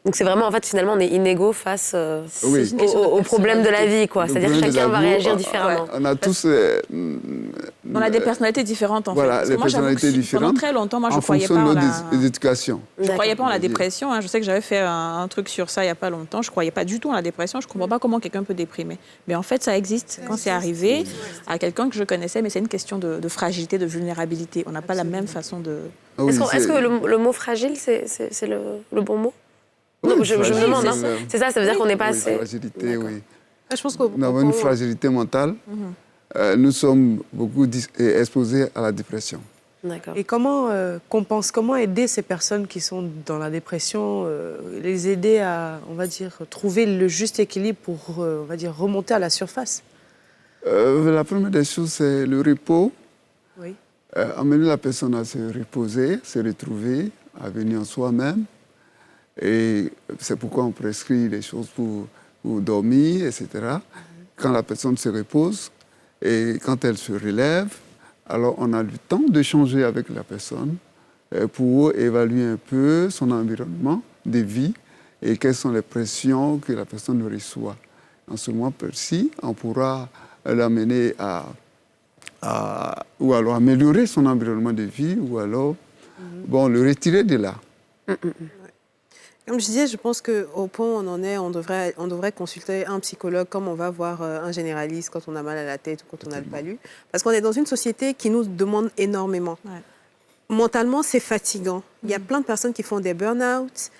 Donc c'est vraiment, en fait, finalement, on est inégaux face aux problèmes de la vie, quoi. C'est-à-dire que chacun va réagir différemment. On a tous... on a des personnalités différentes, en fait. Voilà, les personnalités différentes. Pendant très longtemps, moi, je ne croyais pas en l'éducation. Je ne croyais pas en la dépression. Je sais que j'avais fait un truc sur ça il n'y a pas longtemps. Je ne croyais pas du tout en la dépression. Je ne comprends pas comment quelqu'un peut déprimer. Mais en fait, ça existe. Quand c'est arrivé à quelqu'un que je connaissais, mais c'est une question de fragilité, de vulnérabilité. On n'a pas la même façon de... Est-ce que le mot fragile, c'est le bon mot? Oui, je me demande, c'est ça veut dire qu'on n'est pas assez... Fragilité, oui. Je pense nous avons une fragilité mentale. Nous sommes beaucoup exposés à la dépression. D'accord. Et comment aider ces personnes qui sont dans la dépression, les aider à, on va dire, trouver le juste équilibre pour, on va dire, remonter à la surface? La première des choses, c'est le repos. Oui. Amener la personne à se reposer, se retrouver, à venir en soi-même. Et c'est pourquoi on prescrit des choses pour dormir, etc. Quand la personne se repose et quand elle se relève, alors on a le temps de changer avec la personne pour évaluer un peu son environnement de vie et quelles sont les pressions que la personne reçoit. En ce moment précis, on pourra l'amener ou alors améliorer son environnement de vie ou alors le retirer de là. Comme je disais, je pense qu'au point où on en est, on devrait consulter un psychologue comme on va voir un généraliste quand on a mal à la tête ou quand on a le palu. Parce qu'on est dans une société qui nous demande énormément. Ouais. Mentalement, c'est fatigant. Il y a plein de personnes qui font des burn-out.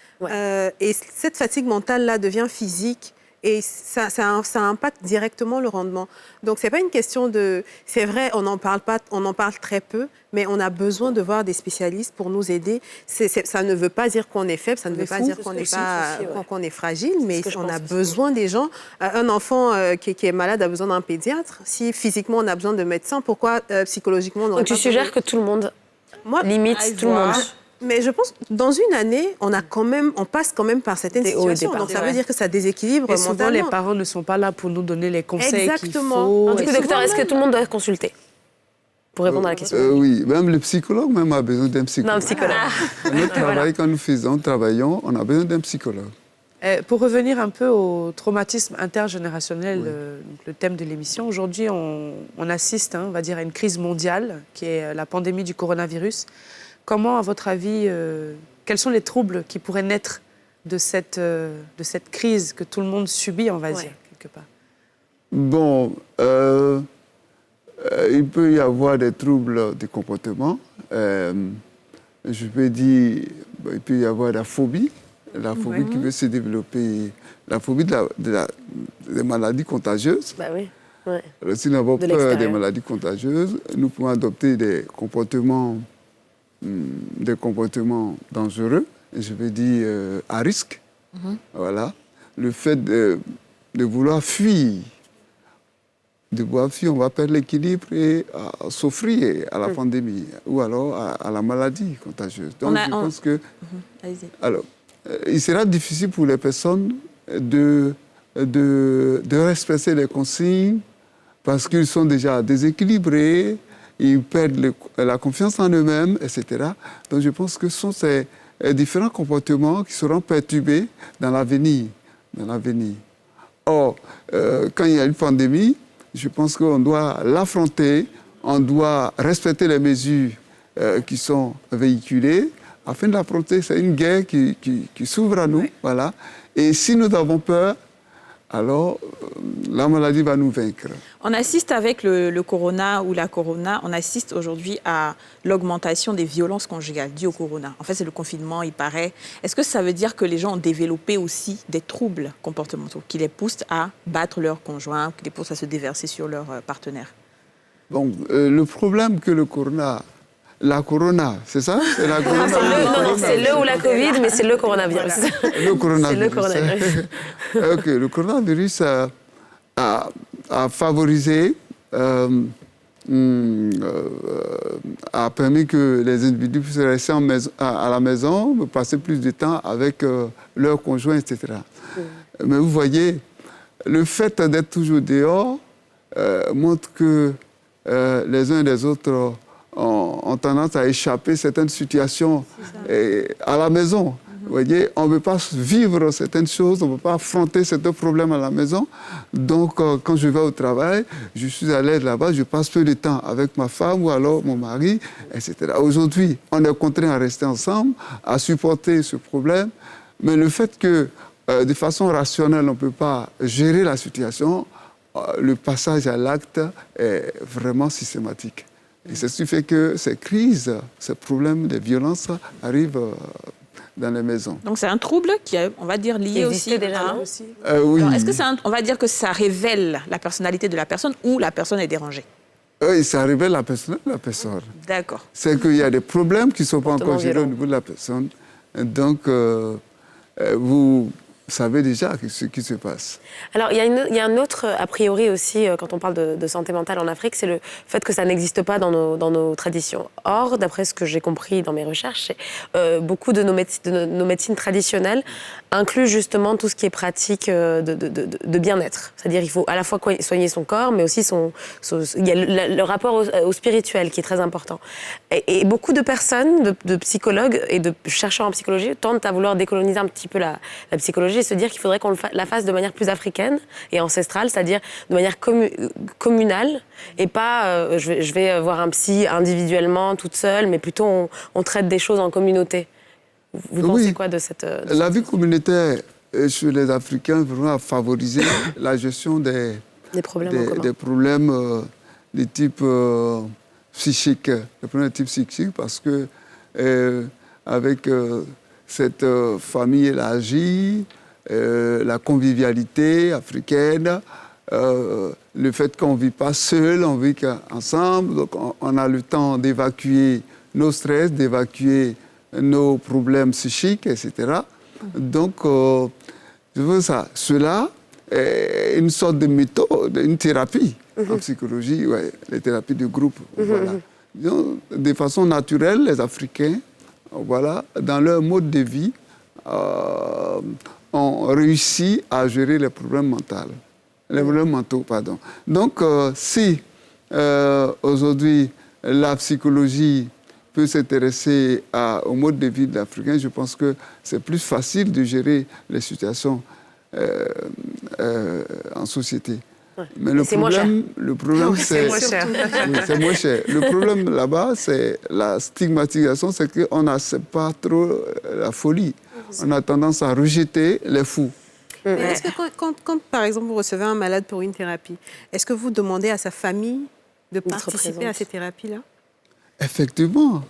Et cette fatigue mentale-là devient physique. Et ça impacte directement le rendement. Donc, ce n'est pas une question de... C'est vrai, on en parle très peu, mais on a besoin de voir des spécialistes pour nous aider. Ça ne veut pas dire qu'on est faible, ça ne veut pas dire qu'on est fragile, mais on a besoin des gens. Un enfant qui est malade a besoin d'un pédiatre. Si physiquement, on a besoin de médecins, pourquoi psychologiquement... Donc, tu suggères que tout le monde limite tout le monde? Mais je pense que dans une année, on passe quand même par certaines situations. Donc ça veut dire que ça déséquilibre mentalement. Souvent, les parents ne sont pas là pour nous donner les conseils qu'il faut. Du coup, docteur, est-ce que tout le monde doit consulter pour répondre à la question? Oui, même le psychologue a besoin d'un psychologue. Non, un psychologue. Notre travail, quand nous travaillons, on a besoin d'un psychologue. Pour revenir un peu au traumatisme intergénérationnel, le thème de l'émission, aujourd'hui, on assiste, on va dire, à une crise mondiale, qui est la pandémie du coronavirus. Comment, à votre avis, quels sont les troubles qui pourraient naître de cette crise que tout le monde subit, on va dire, quelque part? Bon, il peut y avoir des troubles du comportement. Je peux dire, il peut y avoir la phobie qui peut se développer, la phobie des maladies contagieuses. Bah oui. Ouais. Alors, si nous avons peur des maladies contagieuses, nous pouvons adopter des comportements dangereux, je veux dire à risque. Voilà. Le fait de vouloir fuir, on va perdre l'équilibre et s'offrir à la pandémie ou alors à la maladie contagieuse. Donc je pense que... Alors, il sera difficile pour les personnes de respecter les consignes parce qu'ils sont déjà déséquilibrés, ils perdent la confiance en eux-mêmes, etc. Donc je pense que ce sont ces différents comportements qui seront perturbés dans l'avenir. Or, quand il y a une pandémie, je pense qu'on doit l'affronter, on doit respecter les mesures qui sont véhiculées afin de l'affronter. C'est une guerre qui s'ouvre à nous. Voilà. Et si nous avons peur, alors la maladie va nous vaincre. On assiste avec le corona ou la corona, on assiste aujourd'hui à l'augmentation des violences conjugales dues au corona. En fait, c'est le confinement, il paraît. Est-ce que ça veut dire que les gens ont développé aussi des troubles comportementaux qui les poussent à battre leur conjoint, qui les poussent à se déverser sur leur partenaire? Donc, le problème que le corona... La corona, c'est ça? C'est la corona. Non, c'est le ou la Covid, mais c'est le coronavirus. Le coronavirus. C'est le coronavirus. OK, le coronavirus a favorisé, a permis que les individus puissent rester à la maison, passer plus de temps avec leurs conjoints, etc. Mais vous voyez, le fait d'être toujours dehors montre que les uns et les autres ont tendance à échapper à certaines situations à la maison. Vous voyez, on ne peut pas vivre certaines choses, on ne peut pas affronter certains problèmes à la maison. Donc, quand je vais au travail, je suis à l'aise là-bas, je passe peu de temps avec ma femme ou alors mon mari, etc. Aujourd'hui, on est contraint à rester ensemble, à supporter ce problème. Mais le fait que, de façon rationnelle, on ne peut pas gérer la situation, le passage à l'acte est vraiment systématique. Et c'est ce qui fait que ces crises, ces problèmes de violence arrivent dans les maisons. Donc c'est un trouble qui est, on va dire, lié aussi. Déjà, oui. Est-ce que on va dire que ça révèle la personnalité de la personne ou la personne est dérangée? Oui, ça révèle la personnalité de la personne. D'accord. C'est qu'il y a des problèmes qui ne sont pas encore gérés au niveau de la personne. Donc, vous savez déjà ce qui se passe. Alors, il y a un autre a priori aussi, quand on parle de santé mentale en Afrique, c'est le fait que ça n'existe pas dans nos traditions. Or, d'après ce que j'ai compris dans mes recherches, beaucoup de nos médecines traditionnelles incluent justement tout ce qui est pratique de bien-être. C'est-à-dire qu'il faut à la fois soigner son corps, mais aussi il y a le rapport au spirituel qui est très important. Et beaucoup de personnes, de psychologues et de chercheurs en psychologie tentent à vouloir décoloniser un petit peu la psychologie et se dire qu'il faudrait qu'on la fasse de manière plus africaine et ancestrale, c'est-à-dire de manière communale et pas je vais voir un psy individuellement, toute seule, mais plutôt on traite des choses en communauté. Vous pensez quoi de cette... La vie communautaire chez les Africains vraiment a favorisé la gestion des problèmes de type psychique, des problèmes de type psychique, parce que avec cette famille élargie, la convivialité africaine, le fait qu'on ne vit pas seul, on vit ensemble, donc on a le temps d'évacuer nos stress, d'évacuer nos problèmes psychiques, etc. Donc, je veux ça. Cela est une sorte de méthode, une thérapie en psychologie, les thérapies de groupe. Voilà. Donc, de façon naturelle, les Africains voilà, dans leur mode de vie, ont réussi à gérer les problèmes mentaux. Donc, si aujourd'hui la psychologie peut s'intéresser au mode de vie de l'Africain, je pense que c'est plus facile de gérer les situations en société. Ouais. Mais le problème, c'est moins cher. Oui, c'est moins cher. Le problème là-bas, c'est la stigmatisation, c'est qu'on n'accepte pas trop la folie. On a tendance à rejeter les fous. Mais est-ce que quand, par exemple, vous recevez un malade pour une thérapie, est-ce que vous demandez à sa famille de participer à ces thérapies-là? Effectivement.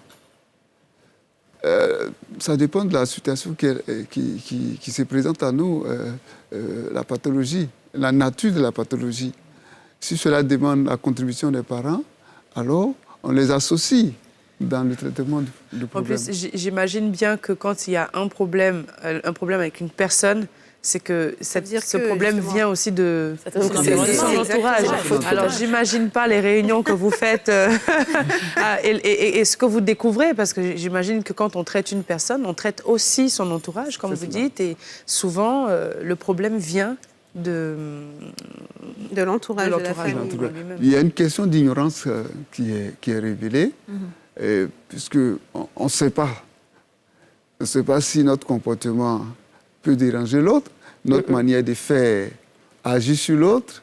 Ça dépend de la situation qui se présente à nous, la pathologie, la nature de la pathologie. Si cela demande la contribution des parents, alors on les associe dans le traitement du problème. En plus, j'imagine bien que quand il y a un problème avec une personne, c'est que ce problème vient aussi de son entourage. Alors, j'imagine pas les réunions que vous faites et ce que vous découvrez, parce que j'imagine que quand on traite une personne, on traite aussi son entourage, comme vous dites, et souvent, le problème vient de l'entourage de la famille. Il y a une question d'ignorance qui est révélée, puisqu'on ne sait pas. On ne sait pas si notre comportement peut déranger l'autre, notre manière de faire agit sur l'autre,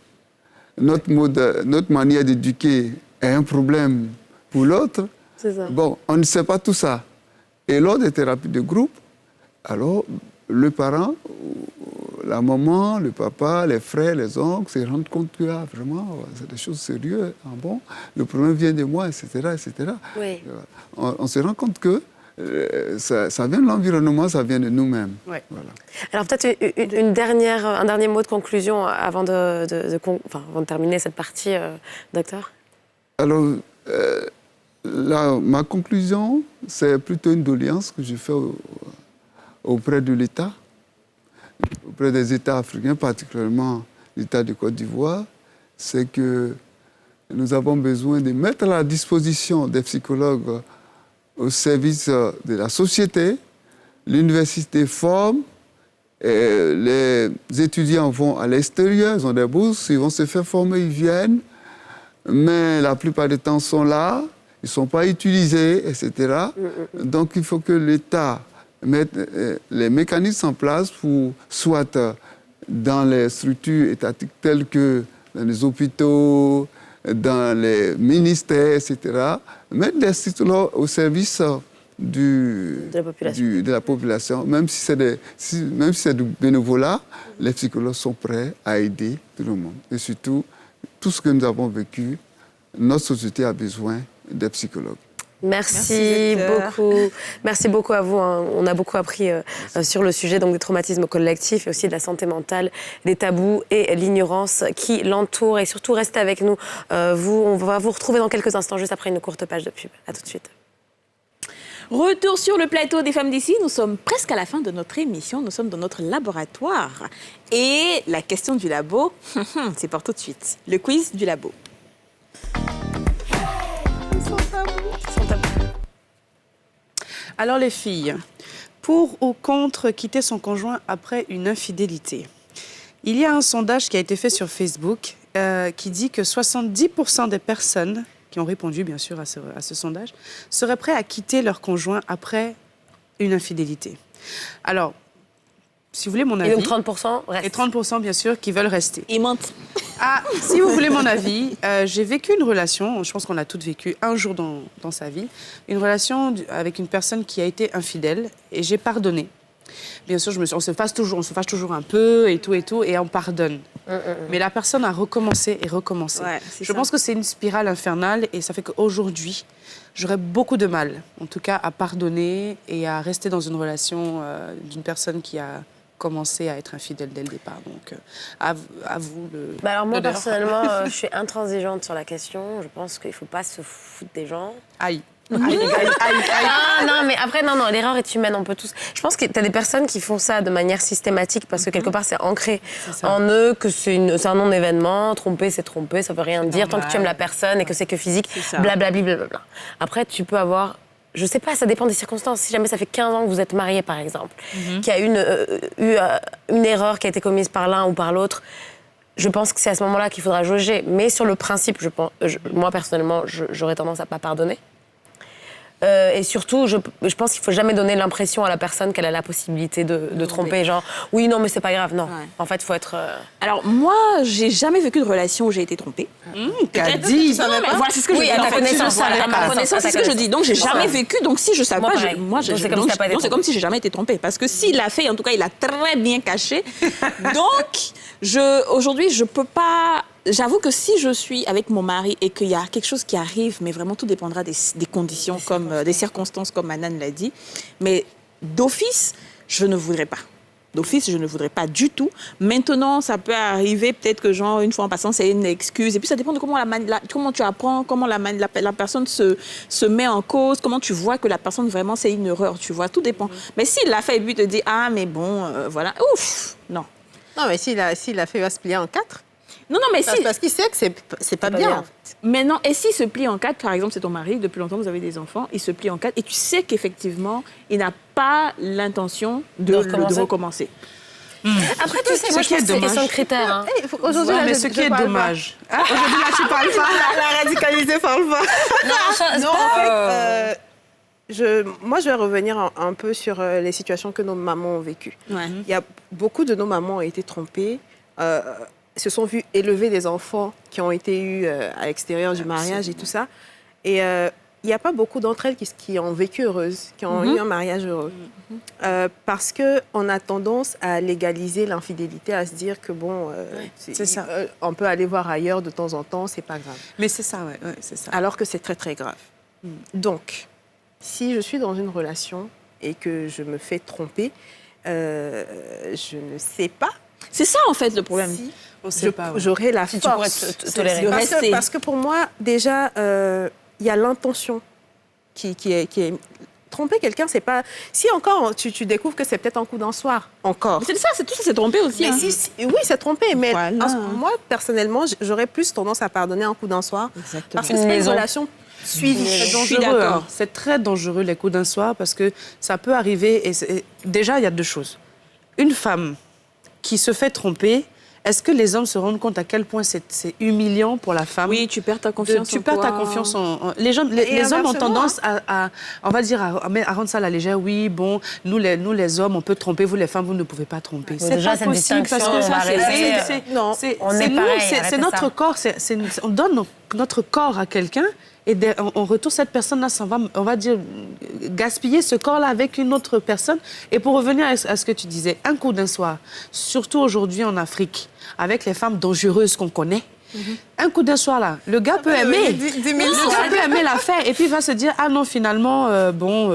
notre manière d'éduquer est un problème pour l'autre. Bon, on ne sait pas tout ça. Et lors des thérapies de groupe, alors le parent, la maman, le papa, les frères, les oncles se rendent compte que vraiment, c'est des choses sérieuses. Bon, le problème vient de moi, etc. etc. Oui. On se rend compte que ça vient de l'environnement, ça vient de nous-mêmes. Ouais. Voilà. Alors peut-être un dernier mot de conclusion avant de terminer cette partie, docteur. Alors, ma conclusion, c'est plutôt une doléance que je fais auprès de l'État, auprès des États africains, particulièrement l'État de Côte d'Ivoire, c'est que nous avons besoin de mettre à la disposition des psychologues au service de la société. L'université forme, et les étudiants vont à l'extérieur, ils ont des bourses, ils vont se faire former, ils viennent, mais la plupart du temps sont là, ils ne sont pas utilisés, etc. Donc il faut que l'État mette les mécanismes en place pour, soit dans les structures étatiques telles que dans les hôpitaux, dans les ministères, etc., mettre des psychologues au service de la population. Même si c'est du bénévolat, les psychologues sont prêts à aider tout le monde. Et surtout, tout ce que nous avons vécu, notre société a besoin des psychologues. Merci beaucoup. Merci beaucoup à vous. On a beaucoup appris sur le sujet donc, des traumatismes collectifs et aussi de la santé mentale, des tabous et l'ignorance qui l'entourent. Et surtout, restez avec nous. On va vous retrouver dans quelques instants, juste après une courte page de pub. À tout de suite. Retour sur le plateau des Femmes d'ici. Nous sommes presque à la fin de notre émission. Nous sommes dans notre laboratoire. Et la question du labo, c'est pour tout de suite. Le quiz du labo. Alors les filles, pour ou contre quitter son conjoint après une infidélité? Il y a un sondage qui a été fait sur Facebook qui dit que 70% des personnes qui ont répondu bien sûr à ce sondage seraient prêts à quitter leur conjoint après une infidélité. Alors, si vous voulez mon avis... Et donc 30% restent. Et 30% bien sûr qui veulent rester. Ils mentent. Ah, si vous voulez mon avis, j'ai vécu une relation, je pense qu'on a toutes vécu un jour dans sa vie, une relation avec une personne qui a été infidèle et j'ai pardonné. Bien sûr, on se fâche toujours un peu et tout, et on pardonne. Mais la personne a recommencé et recommencé. Ouais, je pense que c'est une spirale infernale et ça fait qu'aujourd'hui, j'aurais beaucoup de mal, en tout cas, à pardonner et à rester dans une relation d'une personne qui a commencé à être infidèle dès le départ. Donc, à vous le... alors moi, personnellement, je suis intransigeante sur la question. Je pense qu'il ne faut pas se foutre des gens. Aïe. Aïe. Ah, non, mais après, non, l'erreur est humaine, on peut tous... Je pense que tu as des personnes qui font ça de manière systématique parce que quelque part, c'est ancré en eux, que c'est un non-événement, tromper, c'est tromper, ça veut rien dire, tant que tu aimes la personne et que c'est que physique, blablabla. Après, tu peux avoir... je sais pas, ça dépend des circonstances. Si jamais ça fait 15 ans que vous êtes mariés, par exemple, qu'il y a eu une erreur qui a été commise par l'un ou par l'autre, je pense que c'est à ce moment-là qu'il faudra jauger. Mais sur le principe, moi, personnellement, j'aurais tendance à pas pardonner. Et surtout, je pense qu'il ne faut jamais donner l'impression à la personne qu'elle a la possibilité de tromper. Genre, oui, non, mais c'est pas grave. Non. Ouais. En fait, il faut être... Alors, moi, j'ai jamais vécu de relation où j'ai été trompée. Qu'a dit voilà, c'est ce que je dis. À ma connaissance, c'est ce que je dis. Donc, j'ai jamais vécu. Donc, si je savais pas, c'est comme si j'ai jamais été trompée. Parce que s'il l'a fait, en tout cas, il a très bien caché. Donc, aujourd'hui, je peux pas... J'avoue que si je suis avec mon mari et qu'il y a quelque chose qui arrive, mais vraiment tout dépendra des conditions, des circonstances, comme Anan l'a dit, mais d'office, je ne voudrais pas. D'office, je ne voudrais pas du tout. Maintenant, ça peut arriver, peut-être que genre, une fois en passant, c'est une excuse. Et puis, ça dépend de comment tu apprends, comment la personne se met en cause, comment tu vois que la personne, vraiment, c'est une erreur, tu vois, tout dépend. Mais s'il l'a fait et lui te dit, ah, mais bon, voilà, ouf, non. Non, mais s'il a fait, il va se plier en 4. Non, mais si... Parce qu'il sait que c'est pas bien. Mais non, et s'il se plie en 4, par exemple, c'est ton mari, depuis longtemps vous avez des enfants, il se plie en 4 et tu sais qu'effectivement, il n'a pas l'intention de recommencer. Après, tu sais, moi, je pense que c'est une question de critères. Hein. Aujourd'hui, mais ce qui est dommage. Aujourd'hui, là, tu parles pas. La radicalisée parle pas. Non, en fait, moi, je vais revenir un peu sur les situations que nos mamans ont vécues. Ouais. Il y a beaucoup de nos mamans ont été trompées. Se sont vus élever des enfants qui ont été eus à l'extérieur du mariage et tout ça. Et il n'y a pas beaucoup d'entre elles qui ont vécu heureuses, qui ont eu un mariage heureux. Parce qu'on a tendance à légaliser l'infidélité, à se dire que bon, c'est ça. On peut aller voir ailleurs de temps en temps, c'est pas grave. Mais c'est ça, ouais, c'est ça. Alors que c'est très, très grave. Donc, si je suis dans une relation et que je me fais tromper, je ne sais pas. C'est ça, en fait, le problème. J'aurais la force de rester. Parce que pour moi, déjà, il y a l'intention qui est... Tromper quelqu'un, c'est pas... Si encore, tu découvres que c'est peut-être un coup d'un soir, encore. C'est ça, c'est tromper aussi. Mais hein. oui, c'est tromper, mais moi, personnellement, j'aurais plus tendance à pardonner un coup d'un soir. Exactement. Parce que c'est une relation suivie. C'est dangereux. Hein. C'est très dangereux, les coups d'un soir, parce que ça peut arriver... Déjà, il y a deux choses. Une femme qui se fait tromper, est-ce que les hommes se rendent compte à quel point c'est humiliant pour la femme? Oui, tu perds ta confiance Tu perds ta confiance en... Les hommes ont tendance on va dire, à rendre ça à la légère. Oui, bon, nous les hommes, on peut tromper, vous les femmes, vous ne pouvez pas tromper. C'est pas possible parce que c'est notre corps, on donne notre corps à quelqu'un et en retour, cette personne-là s'en va, on va dire, gaspiller ce corps-là avec une autre personne. Et pour revenir à ce que tu disais, un coup d'un soir, surtout aujourd'hui en Afrique, avec les femmes dangereuses qu'on connaît, un coup d'un soir, là, le gars peut aimer. Le gars peut aimer l'affaire et puis il va se dire, ah non, finalement,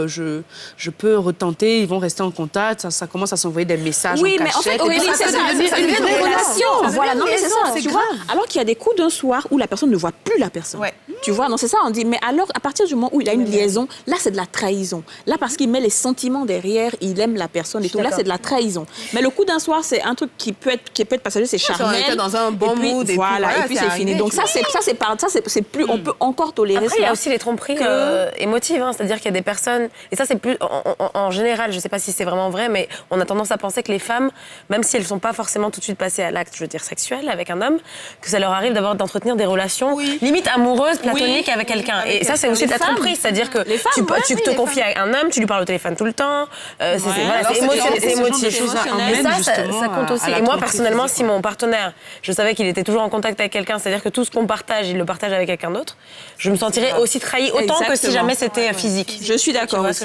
je peux retenter, ils vont rester en contact, ça commence à s'envoyer des messages en cachette. Oui, mais en fait, Aurélie, c'est ça, c'est une vraie relation. Voilà, non, mais c'est ça, tu vois. Alors qu'il y a des coups d'un soir où la personne ne voit plus la personne. Ouais. Tu vois, non, c'est ça, on dit, mais alors, à partir du moment où il a une liaison, là, c'est de la trahison. Là, parce qu'il met les sentiments derrière, il aime la personne et tout, là, c'est de la trahison. Mais le coup d'un soir, c'est un truc qui peut être passager, c'est charnel. On était dans un bon mood et puis c'est fini. Donc ça, c'est plus, on peut encore tolérer ça. Après, il y a aussi les tromperies émotives, hein, c'est-à-dire qu'il y a des personnes, et ça c'est plus, en général, je ne sais pas si c'est vraiment vrai, mais on a tendance à penser que les femmes, même si elles ne sont pas forcément tout de suite passées à l'acte, je veux dire, sexuel avec un homme, que ça leur arrive d'entretenir des relations limite amoureuses, platoniques avec quelqu'un. Et ça, c'est aussi de la tromperie, c'est-à-dire que tu te confies à un homme, tu lui parles au téléphone tout le temps, c'est émotif. Et ça compte aussi. Et moi, personnellement, si mon partenaire, je savais qu'il était toujours en contact avec quelqu'un, c'est-à-dire que tout ce qu'on partage, il le partage avec quelqu'un d'autre, je me sentirais aussi trahie autant que si jamais c'était physique. Je suis d'accord aussi.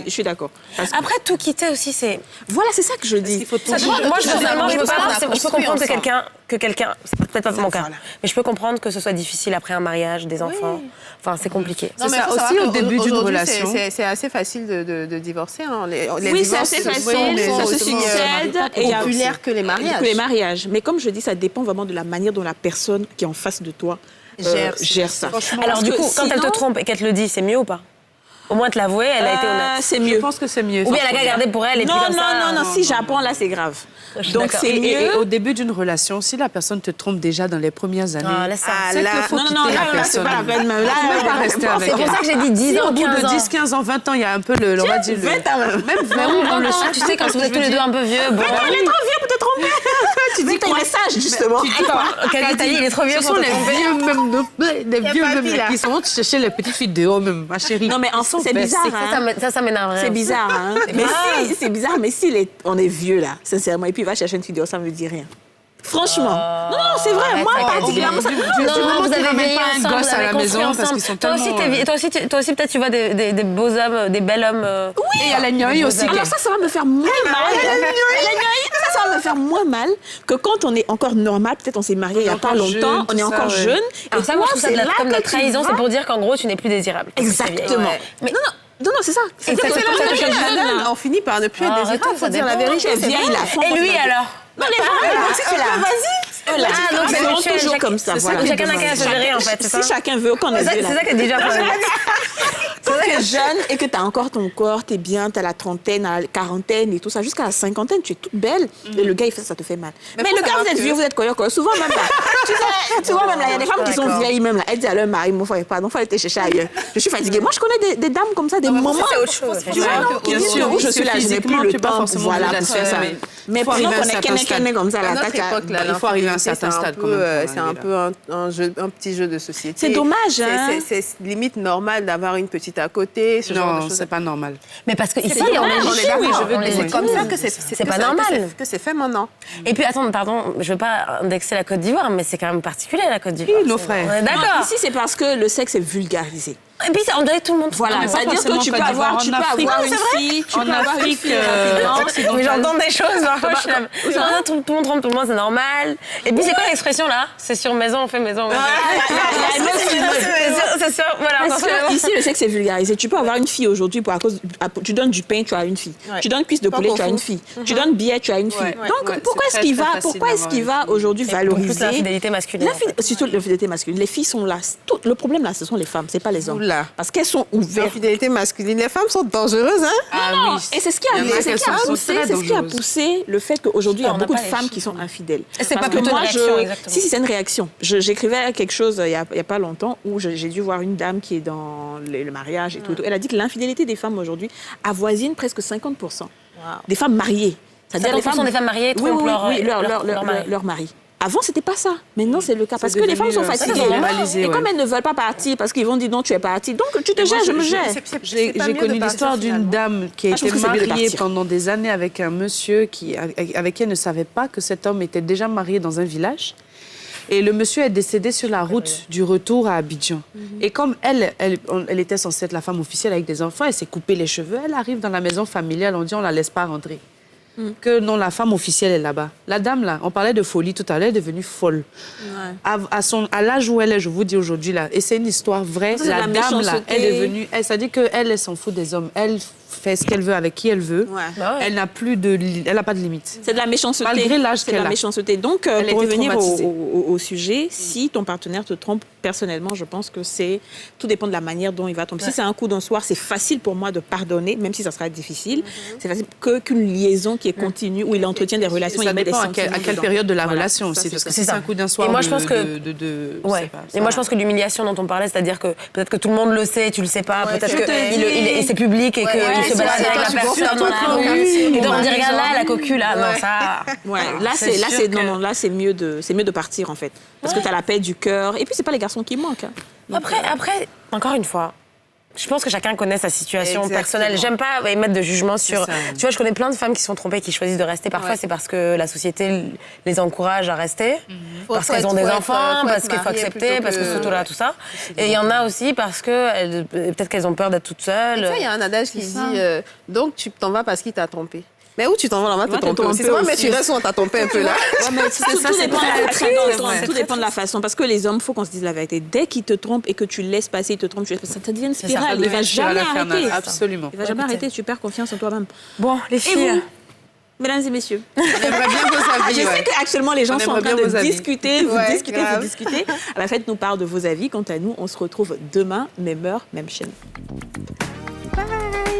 Je suis d'accord. Après, tout quitter aussi, c'est... Voilà, c'est ça que je dis. Moi, personnellement, je peux comprendre que quelqu'un, c'est peut-être pas mon cas, mais je peux comprendre que ce soit difficile après un mariage, des enfants. Enfin, c'est compliqué. C'est ça aussi au début d'une relation. C'est assez facile de divorcer. Oui, c'est assez facile, ça se succède. Et populaire que les mariages. Mais comme je dis, ça dépend vraiment de la manière dont la personne qui est en face de toi gère ça. Alors du coup, quand elle te trompe et qu'elle te le dit, c'est mieux ou pas? Au moins te l'avouer, elle a été honnête. C'est mieux. Je pense que c'est mieux. Ou bien elle a gardé pour elle et puis comme ça... Non, si j'apprends, là, c'est grave. Donc, c'est mieux. Et au début d'une relation, si la personne te trompe déjà dans les premières années, c'est qu'il faut quitter la personne. Non, c'est pas la peine. Là, rester avec c'est pour ça que j'ai dit 10 ans, 15 ans. Au bout de 10, 15 ans, 20 ans, il y a un peu le... On va dire 20 ans. Même 20 ans, tu sais, quand vous êtes tous les deux un peu vieux... Attends, il est trop vieux pour te tromper. Tu dis quoi? Message, justement. Il est trop vieux pour te tromper. Les vieux même qui sont chercher les petites filles dehors même, ma chérie. Non, mais c'est bizarre. Ça m'énerve. C'est bizarre, hein. C'est bizarre, mais si on est vieux, là, sincèrement, et puis il va chercher une fille dehors, ça ne me dit rien. Franchement. Non, c'est vrai. Moi, particulièrement, ça... Non, vous avez vieilli ensemble, gosse à la maison parce qu'ils sont tellement... Toi aussi, peut-être, tu vois des beaux hommes, des bels hommes... Oui. Et il y a la gnouille aussi. Alors ça va me faire moins mal. Ça va me faire moins mal que quand on est encore normal. Peut-être on s'est marié il n'y a pas longtemps, on est encore jeune. Et ça, moi, je trouve ça comme la trahison, c'est pour dire qu'en gros, tu n'es plus désirable. Exactement. Mais non, c'est ça. C'est pour ça que on finit par ne plus être désirable. Il faut dire la vérité. Et lui, alors? Non, les femmes, vas-y. Donc c'est toujours comme ça. Chacun n'a qu'à se gérer, en fait. Si chacun veut, qu'on est C'est ça que déjà. Quand tu es jeune et que tu as encore ton corps, tu es bien, tu as la trentaine, la quarantaine et tout ça, jusqu'à la cinquantaine, tu es toute belle. Et le gars, ça te fait mal. Mais le gars, vous êtes vieux, vous êtes quoi. Souvent même là. Tu vois, même là, il y a des femmes qui sont vieilles même là. Elles disent à leur mari, mon frère, pardon, il faut aller chercher ailleurs. Je suis fatiguée. Moi, je connais des dames comme ça, des moments. C'est autre chose. Tu vois, bien sûr, où je suis là, je n'ai plus le temps. Voilà, pour faire ça. Mais pendant qu'on est comme ça, là, il faut arriver à un certain stade. C'est un peu un petit jeu de société. C'est dommage, hein. C'est limite normal d'avoir une petite à côté. Non, c'est pas normal. Mais parce que ici, on est d'accord. C'est comme ça que c'est pas normal. Que c'est fait maintenant. Et puis, attends, pardon, je veux pas indexer la Côte d'Ivoire, mais c'est quand même particulier, la Côte d'Ivoire. Oui, nos frères. D'accord. Ici, c'est parce que le sexe est vulgarisé. Et puis, on dirait tout le monde. Voilà, c'est-à-dire que tu peux avoir une fille, tu peux avoir une fille. Mais j'entends des choses, parfois, je suis là. Tout le monde trompe tout le monde, c'est normal. Et puis, c'est quoi l'expression, là? C'est sur maison, on fait maison. C'est sûr, voilà. Parce que ici, le sexe est vulgarisé. Tu peux avoir une fille aujourd'hui, tu donnes du pain, tu as une fille. Tu donnes cuisse de poulet, tu as une fille. Tu donnes billet, tu as une fille. Donc, pourquoi est-ce qu'il va aujourd'hui valoriser la fidélité masculine? Surtout la fidélité masculine. Les filles sont là. Le problème, là, ce sont les femmes, c'est pas les hommes. Parce qu'elles sont ouvertes. La fidélité masculine, les femmes sont dangereuses, hein? Non. Et c'est ce qui a poussé le fait qu'aujourd'hui, il y a beaucoup de femmes qui sont infidèles. C'est pas plutôt une réaction, exactement. Si, c'est une réaction. J'écrivais quelque chose il y a pas longtemps où j'ai dû voir une dame qui est dans le mariage et tout. Elle a dit que l'infidélité des femmes aujourd'hui avoisine presque 50% des femmes mariées. C'est-à-dire les femmes mariées trompent leur mari. Avant, c'était pas ça. Maintenant, c'est le cas. Parce que les femmes sont fatiguées. Et comme elles ne veulent pas partir, parce qu'ils vont dire non, tu es partie. Donc, tu te gères, je me gère. J'ai connu l'histoire d'une dame qui a été mariée pendant des années avec un monsieur avec qui elle ne savait pas que cet homme était déjà marié dans un village. Et le monsieur est décédé sur la route du retour à Abidjan. Et comme elle était censée être la femme officielle avec des enfants, elle s'est coupé les cheveux. Elle arrive dans la maison familiale, on dit on la laisse pas rentrer. Que non, la femme officielle est là-bas. La dame, là, on parlait de folie tout à l'heure, elle est devenue folle. À l'âge où elle est, je vous dis aujourd'hui, là, et c'est une histoire vraie, la dame, là, elle est devenue... C'est-à-dire qu'elle s'en fout des hommes. Elle fait ce qu'elle veut avec qui elle veut. Elle n'a pas de limite. C'est de la méchanceté. Malgré l'âge qu'elle a. C'est de la méchanceté. Donc, pour revenir au sujet, si ton partenaire te trompe, personnellement, je pense que tout dépend de la manière dont il va tromper. Si c'est un coup d'un soir, c'est facile pour moi de pardonner, même si ça sera difficile. C'est facile qu'une liaison qui est continue, où il entretient des relations. Ça dépend à quelle période de la relation aussi. Parce que si c'est un coup d'un soir, et moi, je pense que l'humiliation dont on parlait, c'est-à-dire que peut-être que tout le monde le sait, tu le sais pas, peut-être que c'est public et qu'il se balade avec la personne dans la rue. Et donc on dit regarde là, la cocu là, non ça. Là c'est mieux de partir en fait, parce que tu as la paix du cœur. Et puis c'est pas les garçons qui manquent. Après, encore une fois. Je pense que chacun connaît sa situation personnelle. J'aime pas émettre de jugement sur... Tu vois, je connais plein de femmes qui sont trompées, qui choisissent de rester. Parfois, c'est parce que la société les encourage à rester, parce qu'elles ont des enfants, parce qu'il faut accepter, parce que surtout là, tout ça. Et il y en a aussi parce que peut-être qu'elles ont peur d'être toutes seules. Il y a un adage qui dit donc tu t'en vas parce qu'il t'a trompé. Mais où tu t'en vas, là-bas, te tromper aussi. Mais tu restes où on t'a trompé un peu là. Tout dépend de la façon. Parce que les hommes, il faut qu'on se dise la vérité. Dès qu'ils te trompent et que tu laisses passer, ils te trompent, ça te devient une spirale. Il ne va jamais arrêter. Absolument. Il ne va jamais arrêter. Tu perds confiance en toi-même. Bon, les filles. Mesdames et messieurs, on aimerait bien vos avis. Je sais qu'actuellement, les gens sont en train de discuter, vous grave. discutez. Faites-nous part de vos avis. Quant à nous, on se retrouve demain, même heure, même chaîne. Bye.